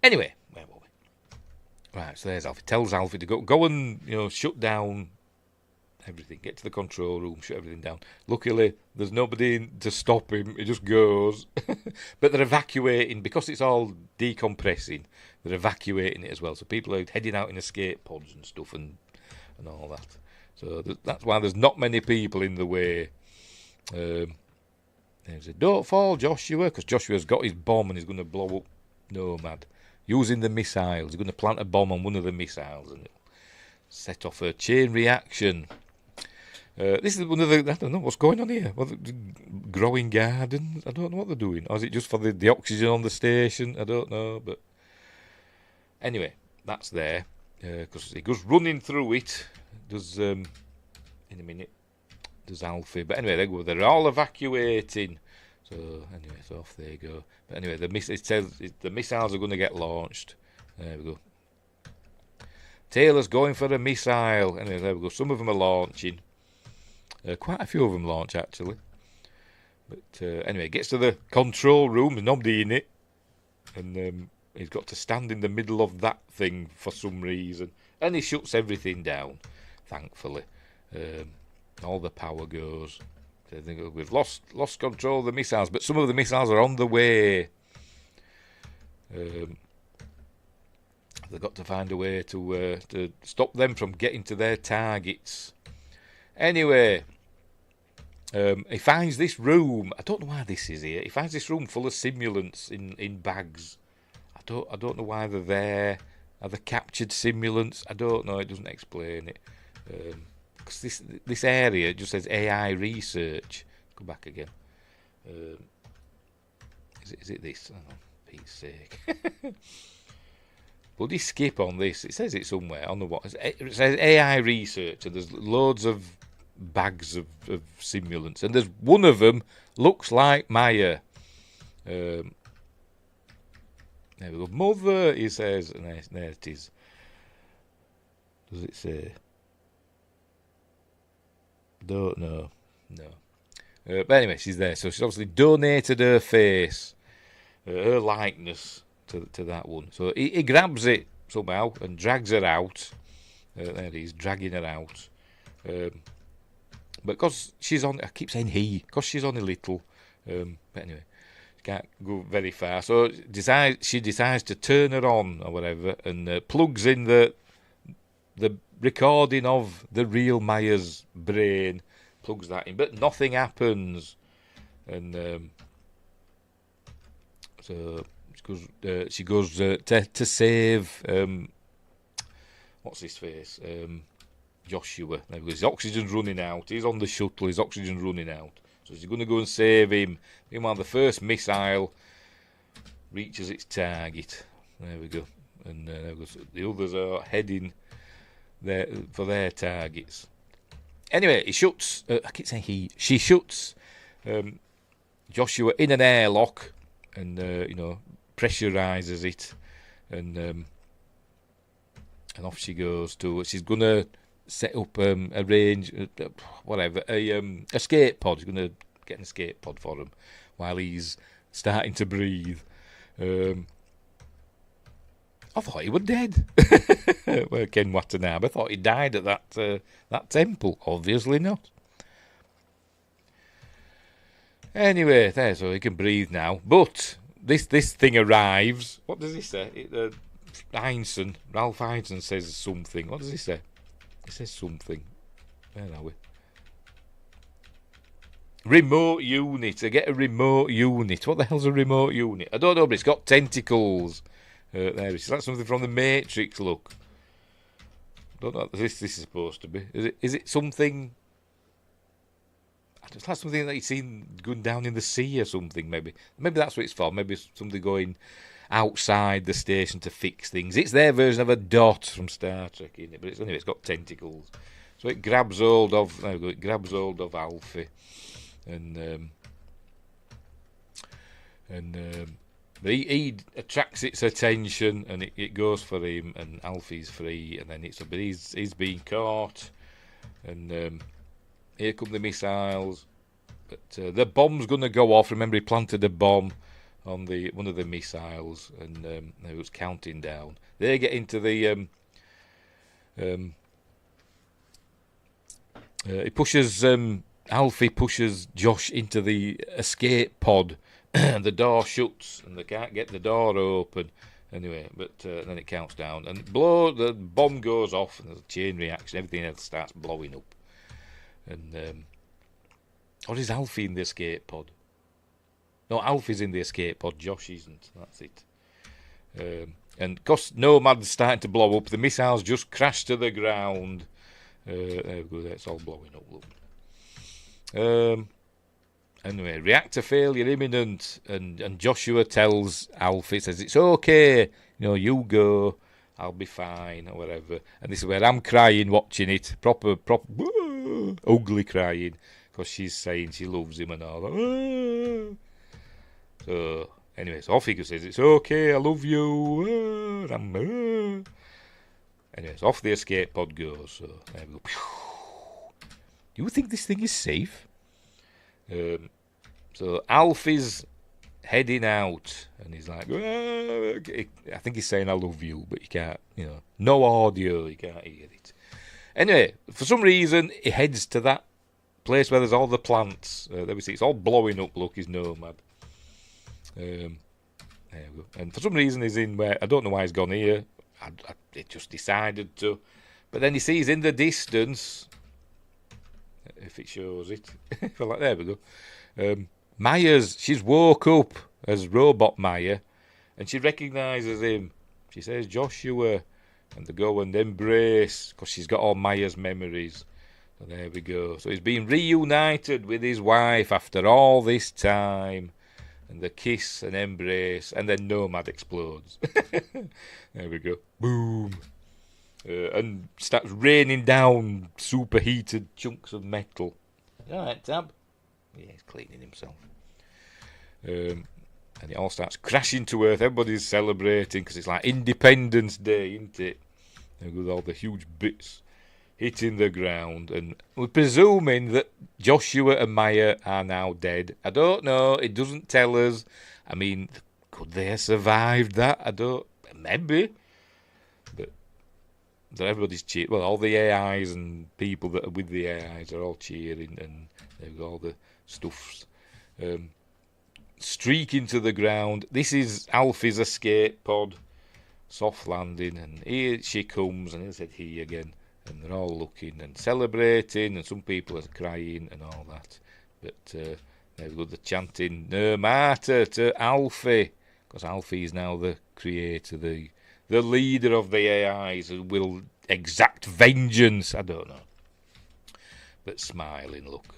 Anyway, where were we? Right, so there's Alfie. Tells Alfie to go and shut down everything. Get to the control room, shut everything down. Luckily, there's nobody to stop him. He just goes. But they're evacuating because it's all decompressing. They're evacuating it as well. So people are heading out in escape pods and stuff and all that. So that's why there's not many people in the way. They said, don't fall, Joshua, because Joshua's got his bomb and he's going to blow up Nomad. Using the missiles. He's going to plant a bomb on one of the missiles and it'll set off a chain reaction. This is one of the... I don't know what's going on here. Growing gardens? I don't know what they're doing. Or is it just for the oxygen on the station? I don't know, but... Anyway, that's there. Because he goes running through it. Does in a minute. Does Alfie. But anyway, they're all evacuating. So anyway, so off they go. But anyway, it says the missiles are going to get launched. There we go. Taylor's going for a missile. Anyway, there we go. Some of them are launching. Quite a few of them launch actually. But anyway, it gets to the control room. There's nobody in it, and he's got to stand in the middle of that thing for some reason, and he shuts everything down. Thankfully, all the power goes. They think we've lost control of the missiles, but some of the missiles are on the way. They've got to find a way to stop them from getting to their targets. Anyway, he finds this room. I don't know why this is here. He finds this room full of simulants in bags. I don't know why they're there. Are they captured simulants? I don't know. It doesn't explain it. Because this area just says AI research. Go back again. Is it this? Oh, Pete's sake. bloody skip on this. It says it somewhere on the what? It says AI research, and there's loads of bags of simulants, and there's one of them looks like Maya. There we go. Mother, he says, and there it is. Does it say? Don't know. No. But anyway, she's there. So she's obviously donated her face, her likeness to that one. So he grabs it somehow and drags her out. There he is, dragging her out. But because she's on, I keep saying he, because she's only little. But anyway, she can't go very far. So she decides to turn her on or whatever, and plugs in the recording of the real Maya's brain. Plugs that in, but nothing happens. And so she goes to save what's his face, Joshua. Now, his oxygen's running out. He's on the shuttle. His oxygen's running out. So she's going to go and save him. Meanwhile, the first missile reaches its target. There we go. And the others are heading there for their targets. Anyway, he shuts. I keep saying he. She shuts Joshua in an airlock, and pressurizes it, and off she goes to. She's gonna set up arrange whatever a escape pod. She's gonna get an escape pod for him while he's starting to breathe. I thought he was dead. Well, Ken Watanabe, I thought he died at that temple. Obviously not. Anyway, there, so he can breathe now. But this thing arrives. What does he say? Ralph Heinsohn says something. What does he say? He says something. Where are we? Remote unit. I get a remote unit. What the hell's a remote unit? I don't know, but it's got tentacles. There it is. That's something from the Matrix. Look, don't know what this is supposed to be. Is it something? It's like something that you've seen going down in the sea or something. Maybe that's what it's for. Maybe something going outside the station to fix things. It's their version of a dot from Star Trek, isn't it? But it's got tentacles. So it grabs hold of. There we go. It grabs hold of Alfie, and he attracts its attention, and it goes for him, and Alfie's free, and then but he's being caught, and here come the missiles, but the bomb's going to go off. Remember, he planted a bomb on one of the missiles, and it was counting down. They get into the Alfie pushes Josh into the escape pod. The door shuts and they can't get the door open. Anyway, but then it counts down and the bomb goes off and there's a chain reaction. Everything else starts blowing up. And or is Alfie in the escape pod? No, Alfie's in the escape pod. Josh isn't. That's it. And because Nomad's starting to blow up, the missiles just crash to the ground. There we go. It's all blowing up. Look. Anyway, reactor failure imminent, and Joshua tells Alfie, says it's okay, you go, I'll be fine or whatever. And this is where I'm crying watching it, proper ugly crying, because she's saying she loves him and all that. So anyway, so off he says it's okay, I love you. Anyway, so off the escape pod goes. So there we go. You think this thing is safe? So Alfie's heading out, and he's like, I think he's saying I love you, but you can't, no audio, you can't hear it. Anyway, for some reason, he heads to that place where there's all the plants. There we see, it's all blowing up, look, he's Nomad. There we go. And for some reason, he's in where, I don't know why he's gone here, it just decided to. But then he sees in the distance, if it shows it. There we go. She's woke up as Robot Maya, and she recognises him. She says, Joshua, and they go and embrace, because she's got all Maya's memories. So there we go. So he's been reunited with his wife after all this time. and the kiss and embrace, and then Nomad explodes. There we go. Boom. And starts raining down superheated chunks of metal. All right, Tab. Yeah, he's cleaning himself. And it all starts crashing to earth. Everybody's celebrating because it's like Independence Day, isn't it? And with all the huge bits hitting the ground. And we're presuming that Joshua and Maya are now dead. I don't know. It doesn't tell us. I mean, could they have survived that? I don't. Maybe. But everybody's cheering. Well, all the AIs and people that are with the AIs are all cheering. And they've got all the stuffs. Streaking to the ground. This is Alfie's escape pod. Soft landing. And here she comes. And he said he again. And they're all looking and celebrating. And some people are crying and all that. But they've got the chanting, no matter to Alfie. Because Alfie is now the creator, the leader of the AIs who will exact vengeance. I don't know. But smiling, look.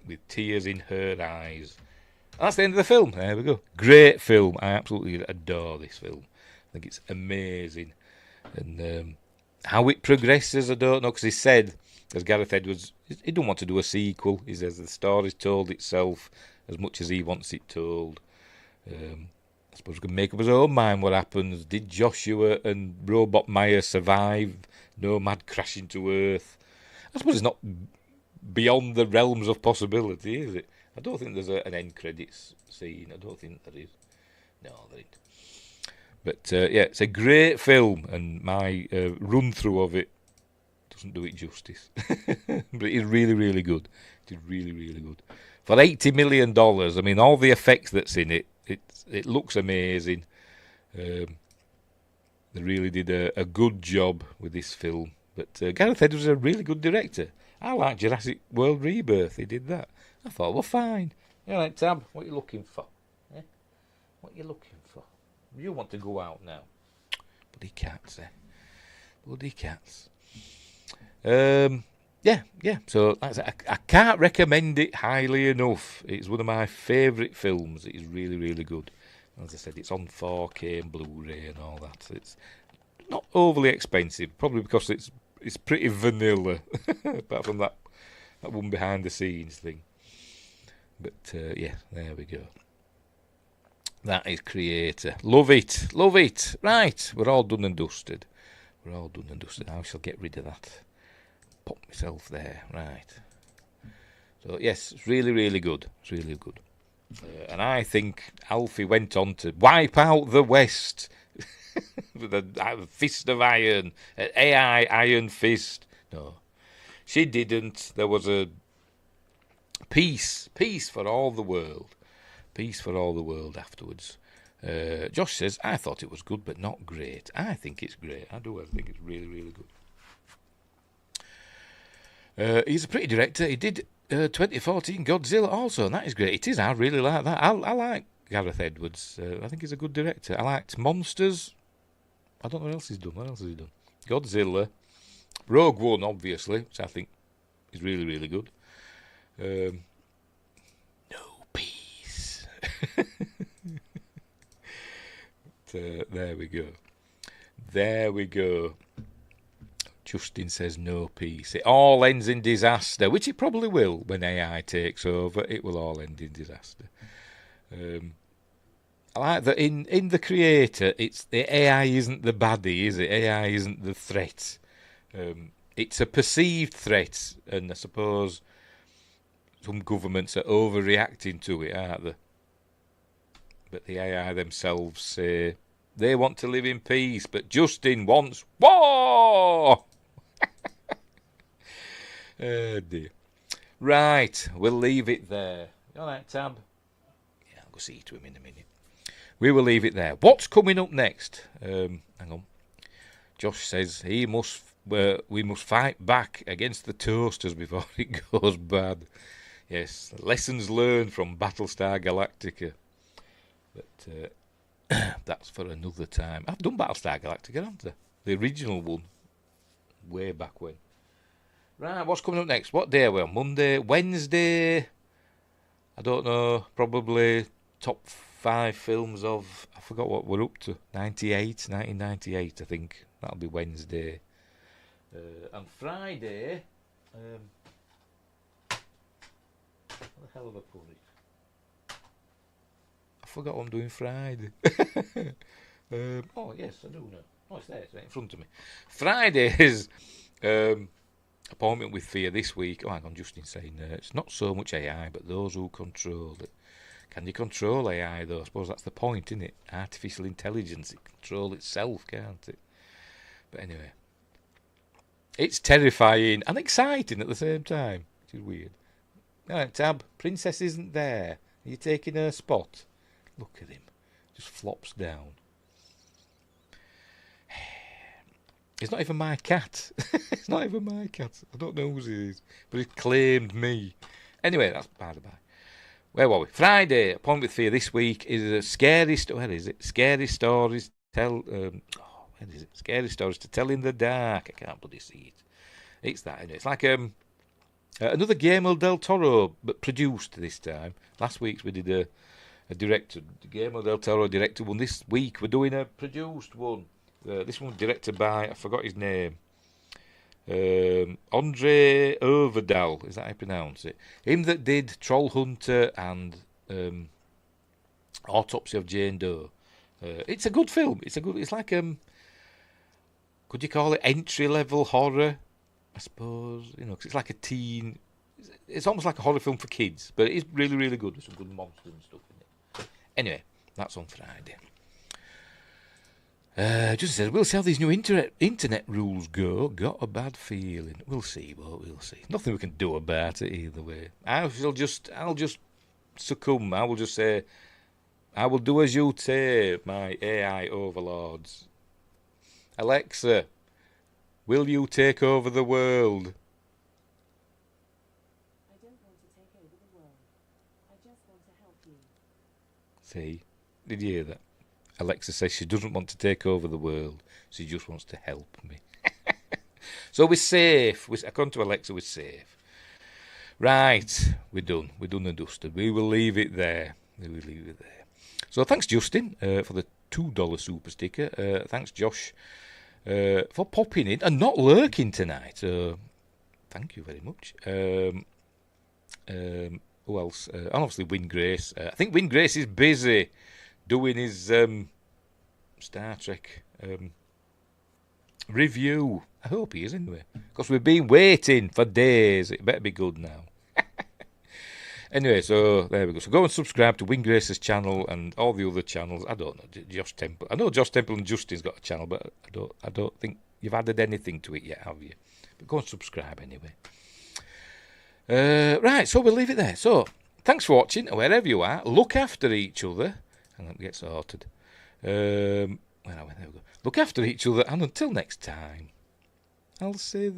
With tears in her eyes. And that's the end of the film. There we go. Great film. I absolutely adore this film. I think it's amazing. And how it progresses, I don't know. Because he said, as Gareth Edwards, he don't want to do a sequel. He says the story's told itself as much as he wants it told. I suppose we can make up his own mind what happens. Did Joshua and Robot Maya survive? Nomad crashing to Earth? I suppose it's not beyond the realms of possibility, is it? I don't think there's an end credits scene. I don't think there is. No, there isn't. But yeah, it's a great film, and my run-through of it doesn't do it justice. But it is really, really good. It is really, really good. For $80 million, I mean, all the effects that's in it, it looks amazing. They really did a good job with this film. But Gareth Edwards is a really good director. I like Jurassic World Rebirth. He did that. I thought, well, fine. All right, Tab, what are you looking for? Eh? What are you looking for? You want to go out now. Bloody cats, eh? Bloody cats. Yeah. So I can't recommend it highly enough. It's one of my favourite films. It is really, really good. As I said, it's on 4K and Blu-ray and all that. It's not overly expensive, probably because it's pretty vanilla, apart from that one behind the scenes thing. But yeah, there we go. That is Creator. Love it. Right, we're all done and dusted. I shall get rid of that. Pop myself there. Right. So yes, it's really, really good. And I think Alfie went on to wipe out the West with a fist of iron, an AI iron fist. No, she didn't. There was a peace for all the world. Peace for all the world afterwards. Josh says, I thought it was good, but not great. I think it's great. I do. I think it's really, really good. He's a pretty director. He did 2014 Godzilla also, and that is great. It is. I really like that. I like Gareth Edwards. I think he's a good director. I liked Monsters. I don't know what else he's done. Godzilla. Rogue One, obviously, which I think is really, really good. No peace. But, there we go. Justin says no peace. It all ends in disaster, which it probably will when AI takes over. It will all end in disaster. I like that in the Creator, it's the AI isn't the baddie, is it? AI isn't the threat. It's a perceived threat, and I suppose some governments are overreacting to it, aren't they? But the AI themselves say they want to live in peace, but Justin wants war! Oh dear. Right, we'll leave it there. All right, Tab? Yeah, I'll go see to him in a minute. We will leave it there. What's coming up next? Hang on. Josh says we must fight back against the toasters before it goes bad. Yes, lessons learned from Battlestar Galactica. But that's for another time. I've done Battlestar Galactica, haven't I? The original one. Way back when. Right, what's coming up next? What day are we on? Monday? Wednesday? I don't know. Probably top 5 films of, I forgot what we're up to, 1998, I think. That'll be Wednesday. And Friday, where the hell have I put it? I forgot what I'm doing Friday. Oh, yes, I do know. Oh, it's there, it's right in front of me. Friday's appointment with fear this week. Oh, hang on, Justin's saying it's not so much AI, but those who control it. Can you control AI, though? I suppose that's the point, isn't it? Artificial intelligence, it can control itself, can't it? But anyway, it's terrifying and exciting at the same time, which is weird. All right, Tab, Princess isn't there. Are you taking her spot? Look at him. Just flops down. It's not even my cat. It's not even my cat. I don't know whose it is, but it claimed me. Anyway, that's by the by. Where were we? Friday, appointment with fear this week is a scary. Where is it? Scary stories tell. Where is it? Scary stories to tell in the dark. I can't bloody see it. It's that. Anyway. It's like another Guillermo del Toro, but produced this time. Last week's we did a director. Guillermo del Toro directed one. This week we're doing a produced one. This one directed by, I forgot his name, Andre Overdal, is that how you pronounce it? Him that did Troll Hunter and Autopsy of Jane Doe. It's a good film. It's like could you call it entry level horror? I suppose, because it's like a teen. It's almost like a horror film for kids, but it is really, really good. There's some good monsters and stuff in it. Anyway, that's on Friday. Just says, we'll see how these new internet rules go. Got a bad feeling. We'll see, we'll see. Nothing we can do about it either way. I'll just succumb. I will just say, I will do as you say, my AI overlords. Alexa, will you take over the world? I don't want to take over the world. I just want to help you. See? Did you hear that? Alexa says she doesn't want to take over the world. She just wants to help me. So we're safe. According to Alexa, we're safe. Right. We're done. We're done and dusted. We will leave it there. So thanks, Justin, for the $2 super sticker. Thanks, Josh, for popping in and not lurking tonight. Thank you very much. Who else? And obviously Win Grace. I think Win Grace is busy doing his Star Trek review. I hope he is anyway, because we've been waiting for days. It better be good now. Anyway, so there we go. So go and subscribe to Win Grace's channel and all the other channels. I don't know, Josh Temple. I know Josh Temple and Justin's got a channel, but I don't think you've added anything to it yet, have you? But go and subscribe anyway. Right, so we'll leave it there. So thanks for watching, wherever you are. Look after each other. And let me get sorted. Where are we? There we go. Look after each other, and until next time, I'll say